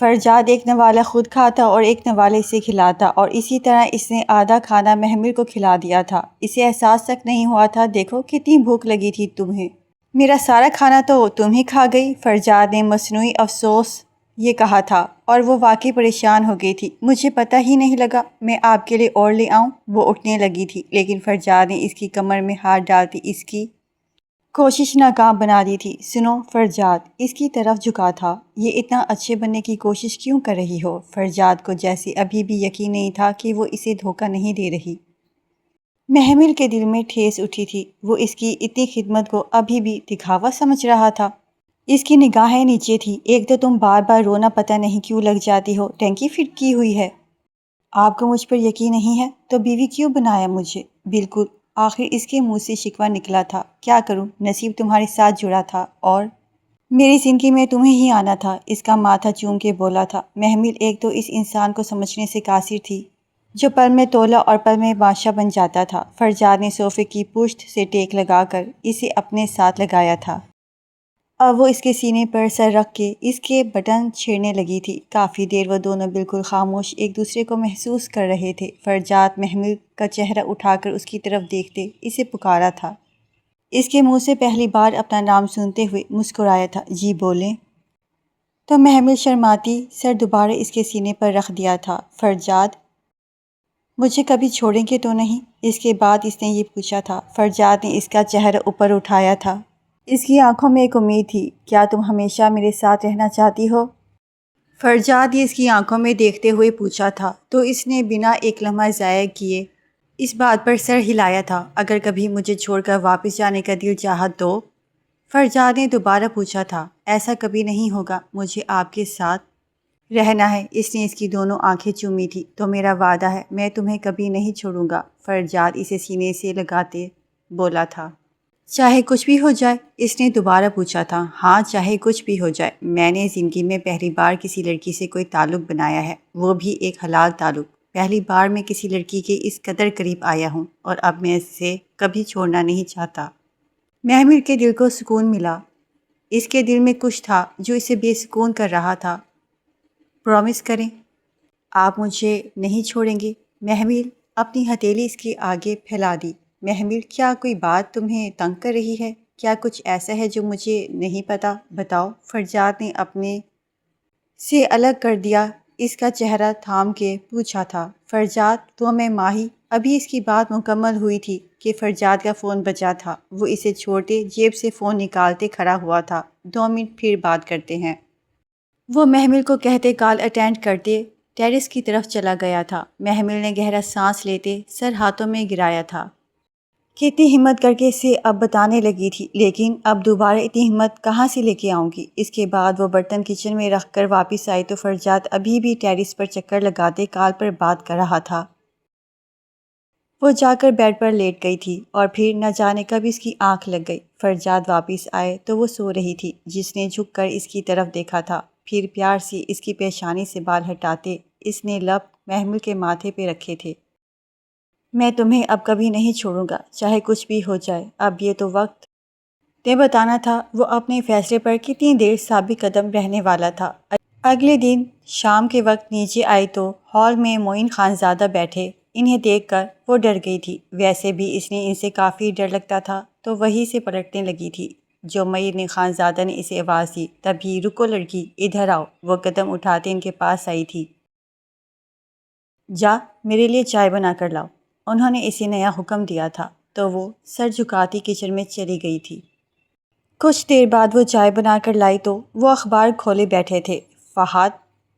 فرجاد ایک نوالا خود کھاتا اور ایک نوالا اسے کھلاتا، اور اسی طرح اس نے آدھا کھانا محمل کو کھلا دیا تھا۔ اسے احساس تک نہیں ہوا تھا، دیکھو کتنی بھوک لگی تھی تمہیں، میرا سارا کھانا تو تم ہی کھا گئی۔ فرجاد نے مصنوعی افسوس یہ کہا تھا، اور وہ واقعی پریشان ہو گئی تھی۔ مجھے پتہ ہی نہیں لگا، میں آپ کے لیے اور لے آؤں؟ وہ اٹھنے لگی تھی، لیکن فرجاد نے اس کی کمر میں ہاتھ ڈالتی اس کی کوشش ناکام بنا دی تھی۔ سنو فرجاد اس کی طرف جھکا تھا، یہ اتنا اچھے بننے کی کوشش کیوں کر رہی ہو؟ فرجاد کو جیسے ابھی بھی یقین نہیں تھا کہ وہ اسے دھوکہ نہیں دے رہی۔ محمل کے دل میں ٹھیس اٹھی تھی، وہ اس کی اتنی خدمت کو ابھی بھی دکھاوا سمجھ رہا تھا۔ اس کی نگاہیں نیچے تھی۔ ایک تو تم بار بار رونا پتہ نہیں کیوں لگ جاتی ہو، ٹینکی فٹ کی ہوئی ہے۔ آپ کو مجھ پر یقین نہیں ہے تو بیوی کیوں بنایا مجھے؟ بالکل، آخر اس کے منہ سے شکوہ نکلا تھا۔ کیا کروں، نصیب تمہارے ساتھ جڑا تھا اور میری زندگی میں تمہیں ہی آنا تھا، اس کا ماتھا چوم کے بولا تھا۔ محمل ایک تو اس انسان کو سمجھنے سے قاصر تھی جو پل میں تولا اور پل میں بادشاہ بن جاتا تھا۔ فرجاد نے صوفے کی پشت سے ٹیک لگا کر اسے اپنے ساتھ لگایا تھا، اور وہ اس کے سینے پر سر رکھ کے اس کے بٹن چھیڑنے لگی تھی۔ کافی دیر وہ دونوں بالکل خاموش ایک دوسرے کو محسوس کر رہے تھے۔ فرجاد محمل کا چہرہ اٹھا کر اس کی طرف دیکھتے اسے پکارا تھا، اس کے منہ سے پہلی بار اپنا نام سنتے ہوئے مسکرایا تھا۔ جی بولیں؟ تو محمل شرماتی سر دوبارہ اس کے سینے پر رکھ دیا تھا۔ فرجاد مجھے کبھی چھوڑیں گے تو نہیں؟ اس کے بعد اس نے یہ پوچھا تھا۔ فرجاد نے اس کا چہرہ اوپر اٹھایا تھا، اس کی آنکھوں میں ایک امید تھی۔ کیا تم ہمیشہ میرے ساتھ رہنا چاہتی ہو؟ فرجاد نے اس کی آنکھوں میں دیکھتے ہوئے پوچھا تھا، تو اس نے بنا ایک لمحہ ضائع کیے اس بات پر سر ہلایا تھا۔ اگر کبھی مجھے چھوڑ کر واپس جانے کا دل چاہا تو؟ فرجاد نے دوبارہ پوچھا تھا۔ ایسا کبھی نہیں ہوگا، مجھے آپ کے ساتھ رہنا ہے۔ اس نے اس کی دونوں آنکھیں چومی تھی۔ تو میرا وعدہ ہے، میں تمہیں کبھی نہیں چھوڑوں گا، فرجاد اسے سینے سے لگاتے بولا تھا۔ چاہے کچھ بھی ہو جائے؟ اس نے دوبارہ پوچھا تھا۔ ہاں، چاہے کچھ بھی ہو جائے۔ میں نے زندگی میں پہلی بار کسی لڑکی سے کوئی تعلق بنایا ہے، وہ بھی ایک حلال تعلق۔ پہلی بار میں کسی لڑکی کے اس قدر قریب آیا ہوں، اور اب میں اسے کبھی چھوڑنا نہیں چاہتا۔ محمل کے دل کو سکون ملا۔ اس کے دل میں کچھ تھا جو اسے بے سکون کر رہا تھا۔ پرومس کریں، آپ مجھے نہیں چھوڑیں گے؟ محمل اپنی ہتھیلی اس کے آگے پھیلا دی۔ محمل کیا کوئی بات تمہیں تنگ کر رہی ہے؟ کیا کچھ ایسا ہے جو مجھے نہیں پتہ؟ بتاؤ، فرجاد نے اپنے سے الگ کر دیا اس کا چہرہ تھام کے پوچھا تھا۔ فرجاد وہ میں ماہی؟ ابھی اس کی بات مکمل ہوئی تھی کہ فرجاد کا فون بجا تھا۔ وہ اسے چھوڑتے جیب سے فون نکالتے کھڑا ہوا تھا۔ 2 منٹ پھر بات کرتے ہیں، وہ محمل کو کہتے کال اٹینڈ کرتے ٹیرس کی طرف چلا گیا تھا۔ محمل نے گہرا سانس لیتے سر ہاتھوں میں گرایا تھا۔ کتنی ہمت کر کے اسے اب بتانے لگی تھی، لیکن اب دوبارہ اتنی ہمت کہاں سے لے کے آؤں گی؟ اس کے بعد وہ برتن کچن میں رکھ کر واپس آئی تو فرجاد ابھی بھی ٹیرس پر چکر لگاتے کال پر بات کر رہا تھا۔ وہ جا کر بیڈ پر لیٹ گئی تھی، اور پھر نہ جانے کب اس کی آنکھ لگ گئی۔ فرجاد واپس آئے تو وہ سو رہی تھی۔ جس نے جھک کر اس کی طرف دیکھا تھا، پھر پیار سے اس کی پیشانی سے بال ہٹاتے اس نے لب محمل کے ماتھے پہ رکھے تھے۔ میں تمہیں اب کبھی نہیں چھوڑوں گا، چاہے کچھ بھی ہو جائے۔ اب یہ تو وقت نے بتانا تھا وہ اپنے فیصلے پر کتنی دیر ثابت قدم رہنے والا تھا۔ اگلے دن شام کے وقت نیچے آئی تو ہال میں معین خانزادہ بیٹھے۔ انہیں دیکھ کر وہ ڈر گئی تھی۔ ویسے بھی اس نے ان سے کافی ڈر لگتا تھا، تو وہیں سے پلٹنے لگی تھی جو معین خانزادہ نے اسے آواز دی۔ تبھی رکو لڑکی، ادھر آؤ، وہ قدم اٹھاتے ان کے پاس آئی تھی۔ جا میرے لیے چائے بنا کر لاؤ، انہوں نے اسے نیا حکم دیا تھا، تو وہ سر جھکاتی کچن میں چلی گئی تھی۔ کچھ دیر بعد وہ چائے بنا کر لائی تو وہ اخبار کھولے بیٹھے تھے۔ فہد،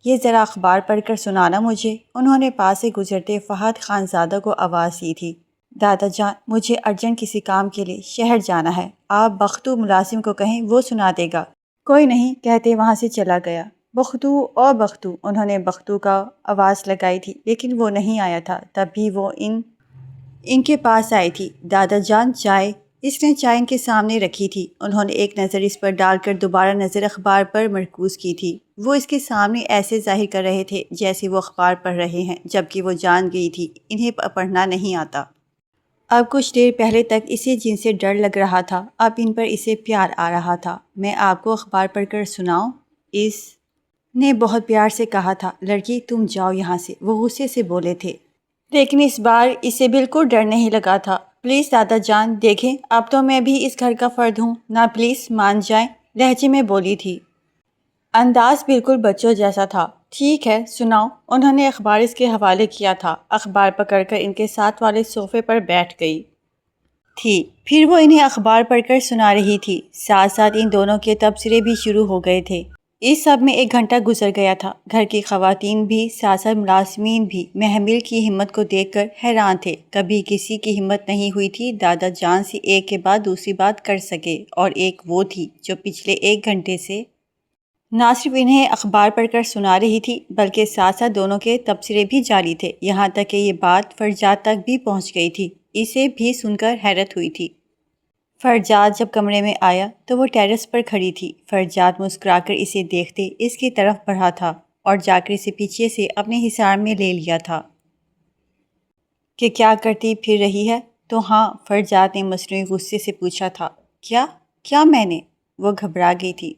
یہ ذرا اخبار پڑھ کر سنانا مجھے، انہوں نے پاس سے گزرتے فہد خانزادہ کو آواز دی تھی۔ دادا جان، مجھے ارجنٹ کسی کام کے لیے شہر جانا ہے، آپ بختو ملازم کو کہیں وہ سنا دے گا۔ کوئی نہیں، کہتے وہاں سے چلا گیا۔ بختو اور بختو، انہوں نے بختو کا آواز لگائی تھی، لیکن وہ نہیں آیا تھا۔ تب بھی وہ ان کے پاس آئی تھی۔ دادا جان چائے، اس نے چائے ان کے سامنے رکھی تھی۔ انہوں نے ایک نظر اس پر ڈال کر دوبارہ نظر اخبار پر مرکوز کی تھی۔ وہ اس کے سامنے ایسے ظاہر کر رہے تھے جیسے وہ اخبار پڑھ رہے ہیں، جبکہ وہ جان گئی تھی انہیں پڑھنا نہیں آتا۔ اب کچھ دیر پہلے تک اسے جن سے ڈر لگ رہا تھا، اب ان پر اسے پیار آ رہا تھا۔ میں آپ کو اخبار پڑھ کر سناؤں؟ اس نے بہت پیار سے کہا تھا، لڑکی تم جاؤ یہاں سے، وہ غصے سے بولے تھے۔ لیکن اس بار اسے بالکل ڈر نہیں لگا تھا۔ پلیز دادا جان دیکھیں، اب تو میں بھی اس گھر کا فرد ہوں نا، پلیز مان جائیں، لہجے میں بولی تھی۔ انداز بالکل بچوں جیسا تھا۔ ٹھیک ہے سناؤ۔ انہوں نے اخبار اس کے حوالے کیا تھا۔ اخبار پکڑ کر ان کے ساتھ والے صوفے پر بیٹھ گئی تھی۔ پھر وہ انہیں اخبار پڑھ کر سنا رہی تھی۔ ساتھ ساتھ ان دونوں کے تبصرے بھی شروع ہو گئے تھے۔ اس سب میں 1 گھنٹہ گزر گیا تھا۔ گھر کی خواتین بھی، ساتھ ساتھ ملازمین بھی محمل کی ہمت کو دیکھ کر حیران تھے۔ کبھی کسی کی ہمت نہیں ہوئی تھی دادا جان سے ایک کے بعد دوسری بات کر سکے، اور ایک وہ تھی جو پچھلے 1 گھنٹے سے نہ صرف انہیں اخبار پڑھ کر سنا رہی تھی، بلکہ ساتھ ساتھ دونوں کے تبصرے بھی جاری تھے، یہاں تک کہ یہ بات فرجاد تک بھی پہنچ گئی تھی۔ اسے بھی سن کر حیرت ہوئی تھی۔ فرجاد جب کمرے میں آیا تو وہ ٹیرس پر کھڑی تھی۔ فرجاد مسکرا کر اسے دیکھتے اس کی طرف بڑھا تھا اور جا کر اسے پیچھے سے اپنے حصار میں لے لیا تھا کہ کیا کرتی پھر رہی ہے؟ تو ہاں، فرجاد نے مصنوعی غصے سے پوچھا تھا۔ کیا میں نے؟ وہ گھبرا گئی تھی۔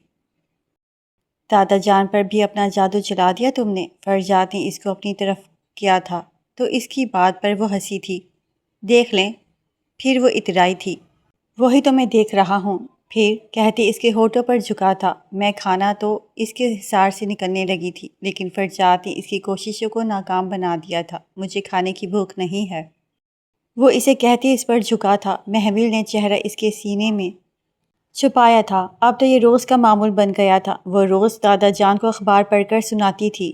دادا جان پر بھی اپنا جادو چلا دیا تم نے؟ فرجاد نے اس کو اپنی طرف کیا تھا تو اس کی بات پر وہ ہنسی تھی۔ دیکھ لیں۔ پھر وہ اترائی تھی۔ وہی تو میں دیکھ رہا ہوں۔ پھر کہتے اس کے ہونٹوں پر جھکا تھا۔ میں کھانا تو اس کے حصار سے نکلنے لگی تھی، لیکن فرجاد نے اس کی کوششوں کو ناکام بنا دیا تھا۔ مجھے کھانے کی بھوک نہیں ہے۔ وہ اسے کہتے اس پر جھکا تھا۔ محمل نے چہرہ اس کے سینے میں چھپایا تھا۔ اب تو یہ روز کا معمول بن گیا تھا۔ وہ روز دادا جان کو اخبار پڑھ کر سناتی تھی،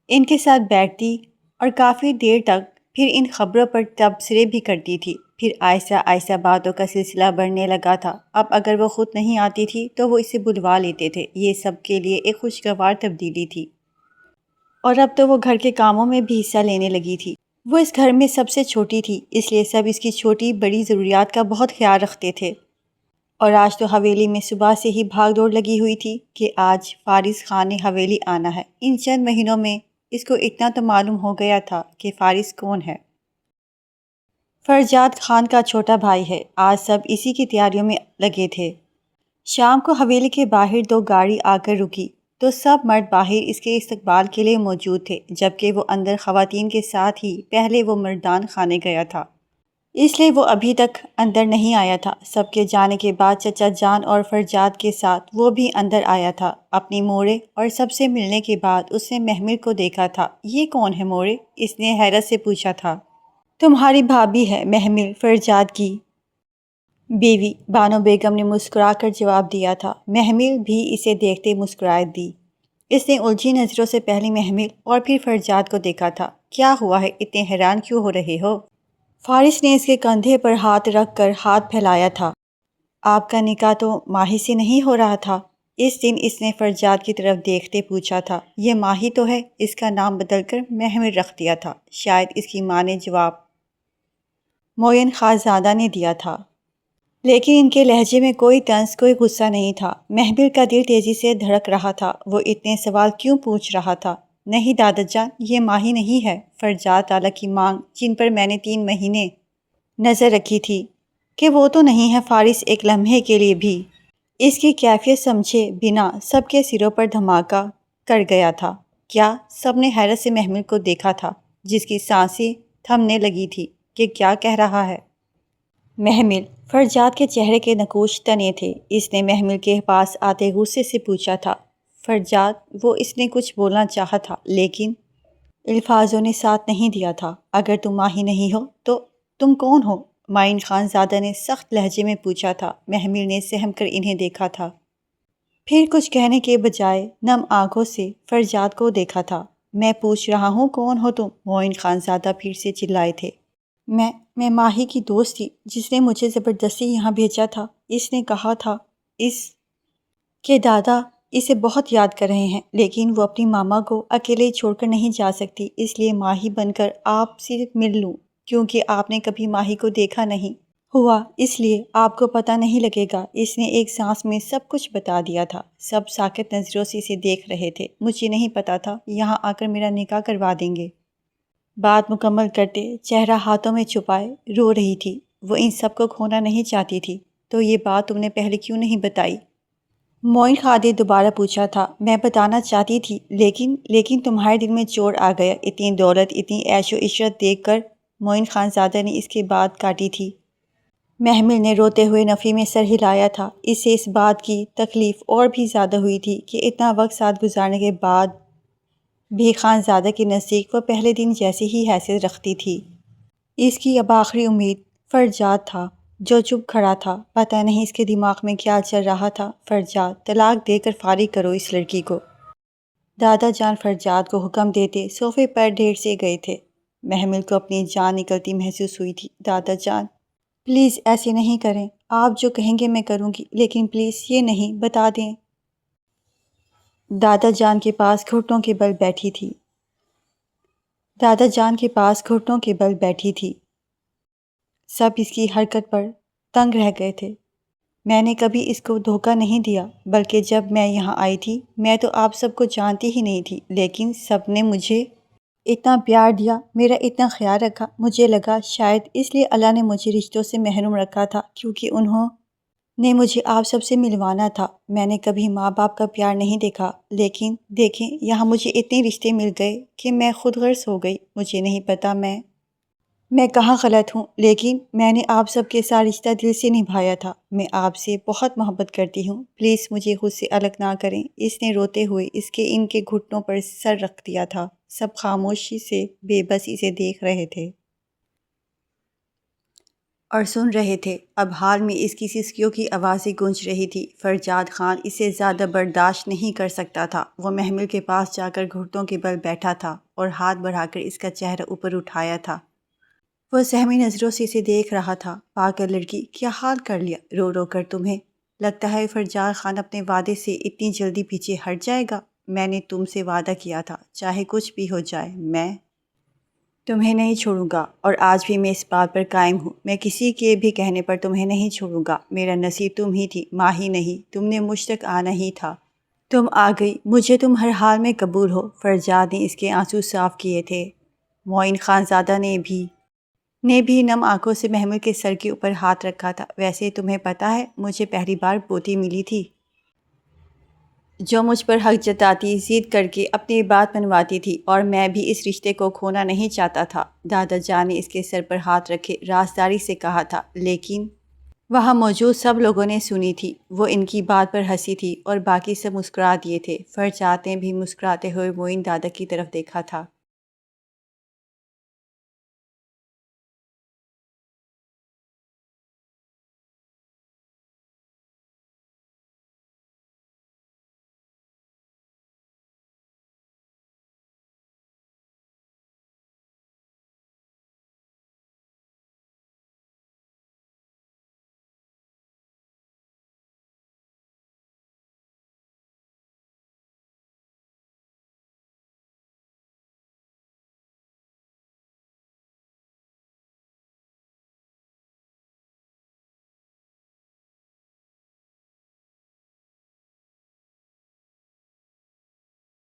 ان کے ساتھ بیٹھتی اور کافی دیر تک پھر ان خبروں پر تبصرے بھی کرتی تھی۔ پھر آہستہ آہستہ باتوں کا سلسلہ بڑھنے لگا تھا۔ اب اگر وہ خود نہیں آتی تھی تو وہ اسے بلوا لیتے تھے۔ یہ سب کے لیے ایک خوشگوار تبدیلی تھی، اور اب تو وہ گھر کے کاموں میں بھی حصہ لینے لگی تھی۔ وہ اس گھر میں سب سے چھوٹی تھی، اس لیے سب اس کی چھوٹی بڑی ضروریات کا بہت خیال رکھتے تھے۔ اور آج تو حویلی میں صبح سے ہی بھاگ دوڑ لگی ہوئی تھی کہ آج فارس خان نے حویلی آنا ہے۔ ان چند مہینوں میں اس کو اتنا تو معلوم ہو گیا تھا کہ فارس کون ہے۔ فرجاد خان کا چھوٹا بھائی ہے۔ آج سب اسی کی تیاریوں میں لگے تھے۔ شام کو حویلی کے باہر 2 گاڑی آ کر رکی تو سب مرد باہر اس کے استقبال کے لیے موجود تھے، جبکہ وہ اندر خواتین کے ساتھ ہی پہلے وہ مردان خانے گیا تھا، اس لیے وہ ابھی تک اندر نہیں آیا تھا۔ سب کے جانے کے بعد چچا جان اور فرجاد کے ساتھ وہ بھی اندر آیا تھا۔ اپنی موڑے اور سب سے ملنے کے بعد اس نے محمل کو دیکھا تھا۔ یہ کون ہے موڑے؟ اس نے حیرت سے پوچھا تھا۔ تمہاری بھابھی ہے محمل، فرجاد کی بیوی بانو بیگم نے مسکرا کر جواب دیا تھا۔ محمل بھی اسے دیکھتے مسکرائے دی۔ اس نے الجھی نظروں سے پہلے محمل اور پھر فرجاد کو دیکھا تھا۔ کیا ہوا ہے؟ اتنے حیران کیوں ہو رہے ہو؟ فارس نے اس کے کندھے پر ہاتھ رکھ کر ہاتھ پھیلایا تھا۔ آپ کا نکاح تو ماہی سے نہیں ہو رہا تھا؟ اس دن اس نے فرجاد کی طرف دیکھتے پوچھا تھا۔ یہ ماہی تو ہے، اس کا نام بدل کر محمل رکھ دیا تھا۔ شاید اس کی ماں نے جواب معین خانزادہ نے دیا تھا، لیکن ان کے لہجے میں کوئی طنز، کوئی غصہ نہیں تھا۔ محمل کا دل تیزی سے دھڑک رہا تھا۔ وہ اتنے سوال کیوں پوچھ رہا تھا؟ نہیں دادا جان، یہ ماہی نہیں ہے۔ فرجاد تعالیٰ کی مانگ جن پر میں نے 3 مہینے نظر رکھی تھی کہ وہ تو نہیں ہے۔ فارس ایک لمحے کے لیے بھی اس کی کیفیت سمجھے بنا سب کے سروں پر دھماکہ کر گیا تھا۔ کیا؟ سب نے حیرت سے محمل کو دیکھا تھا، جس کی سانسیں تھمنے لگی تھی کہ کیا کہہ رہا ہے محمل؟ فرجاد کے چہرے کے نقوش تنے تھے۔ اس نے محمل کے پاس آتے غصے سے پوچھا تھا۔ فرجاد، وہ اس نے کچھ بولنا چاہا تھا لیکن الفاظوں نے ساتھ نہیں دیا تھا۔ اگر تم ماہی نہیں ہو تو تم کون ہو؟ معین خانزادہ نے سخت لہجے میں پوچھا تھا۔ محمل نے سہم کر انہیں دیکھا تھا، پھر کچھ کہنے کے بجائے نم آنکھوں سے فرجاد کو دیکھا تھا۔ میں پوچھ رہا ہوں کون ہو تم؟ معین خانزادہ پھر سے چلائے تھے۔ میں ماہی کی دوست تھی جس نے مجھے زبردستی یہاں بھیجا تھا۔ اس نے کہا تھا اس کے دادا اسے بہت یاد کر رہے ہیں، لیکن وہ اپنی ماما کو اکیلے چھوڑ کر نہیں جا سکتی، اس لیے ماہی بن کر آپ سے مل لوں، کیونکہ آپ نے کبھی ماہی کو دیکھا نہیں ہوا، اس لیے آپ کو پتہ نہیں لگے گا۔ اس نے ایک سانس میں سب کچھ بتا دیا تھا۔ سب ساکت نظروں سے اسے دیکھ رہے تھے۔ مجھے نہیں پتا تھا یہاں آ کر میرا نکاح کروا دیں گے۔ بات مکمل کرتے چہرہ ہاتھوں میں چھپائے رو رہی تھی۔ وہ ان سب کو کھونا نہیں چاہتی تھی۔ تو یہ بات تم نے پہلے کیوں نہیں بتائی؟ معین خان نے دوبارہ پوچھا تھا۔ میں بتانا چاہتی تھی لیکن تمہارے دل میں چور آ گیا۔ اتنی دولت، اتنی عیش و عشرت دیکھ کر معین خان زادہ نے اس کے بات کاٹی تھی۔ محمل نے روتے ہوئے نفی میں سر ہلایا تھا۔ اس سے اس بات کی تکلیف اور بھی زیادہ ہوئی تھی کہ اتنا وقت ساتھ گزارنے کے بعد بھی خان زادہ کے نزدیک وہ پہلے دن جیسی ہی حیثیت رکھتی تھی۔ اس کی اب آخری امید فرجاد تھا، جو چپ کھڑا تھا۔ پتہ نہیں اس کے دماغ میں کیا چل رہا تھا۔ فرجاد، طلاق دے کر فارغ کرو اس لڑکی کو۔ دادا جان فرجاد کو حکم دیتے صوفے پر ڈھیر سے گئے تھے۔ محمل کو اپنی جان نکلتی محسوس ہوئی تھی۔ دادا جان پلیز ایسے نہیں کریں، آپ جو کہیں گے میں کروں گی، لیکن پلیز یہ نہیں بتا دیں۔ دادا جان کے پاس گھٹنوں کے بل بیٹھی تھی۔ سب اس کی حرکت پر تنگ رہ گئے تھے۔ میں نے کبھی اس کو دھوکہ نہیں دیا، بلکہ جب میں یہاں آئی تھی میں تو آپ سب کو جانتی ہی نہیں تھی، لیکن سب نے مجھے اتنا پیار دیا، میرا اتنا خیال رکھا۔ مجھے لگا شاید اس لیے اللہ نے مجھے رشتوں سے محروم رکھا تھا، کیونکہ انہوں نے مجھے آپ سب سے ملوانا تھا۔ میں نے کبھی ماں باپ کا پیار نہیں دیکھا، لیکن دیکھیں یہاں مجھے اتنے رشتے مل گئے کہ میں خود غرض ہو گئی۔ مجھے نہیں پتا میں کہاں غلط ہوں، لیکن میں نے آپ سب کے ساتھ رشتہ دل سے نبھایا تھا۔ میں آپ سے بہت محبت کرتی ہوں، پلیز مجھے خود سے الگ نہ کریں۔ اس نے روتے ہوئے ان کے گھٹنوں پر سر رکھ دیا تھا۔ سب خاموشی سے بے بس اسے دیکھ رہے تھے اور سن رہے تھے۔ اب حال میں اس کی سسکیوں کی آوازیں گونج رہی تھی۔ فرجاد خان اسے زیادہ برداشت نہیں کر سکتا تھا۔ وہ محمل کے پاس جا کر گھٹنوں کے بل بیٹھا تھا اور ہاتھ بڑھا کر اس کا چہرہ اوپر اٹھایا تھا۔ وہ سہمی نظروں سے اسے دیکھ رہا تھا۔ پاگل لڑکی، کیا حال کر لیا رو رو کر تمہیں؟ لگتا ہے فرجاد خان اپنے وعدے سے اتنی جلدی پیچھے ہٹ جائے گا۔ میں نے تم سے وعدہ کیا تھا، چاہے کچھ بھی ہو جائے میں تمہیں نہیں چھوڑوں گا، اور آج بھی میں اس بات پر قائم ہوں۔ میں کسی کے بھی کہنے پر تمہیں نہیں چھوڑوں گا۔ میرا نصیب تم ہی تھی، ماں ہی نہیں۔ تم نے مجھ تک آنا ہی تھا، تم آ گئی۔ مجھے تم ہر حال میں قبول ہو۔ فرجاد نے اس کے آنسو صاف کیے تھے۔ معین خان زادہ نے بھی نم آنکھوں سے محمل کے سر کے اوپر ہاتھ رکھا تھا۔ ویسے تمہیں پتہ ہے مجھے پہلی بار پوتی ملی تھی، جو مجھ پر حق جتاتی، ضد کر کے اپنی بات منواتی تھی، اور میں بھی اس رشتے کو کھونا نہیں چاہتا تھا۔ دادا جان نے اس کے سر پر ہاتھ رکھے رازداری سے کہا تھا، لیکن وہاں موجود سب لوگوں نے سنی تھی۔ وہ ان کی بات پر ہنسی تھی اور باقی سب مسکرا دیے تھے۔ فرجاد نے بھی مسکراتے ہوئے معین دادا کی طرف دیکھا تھا۔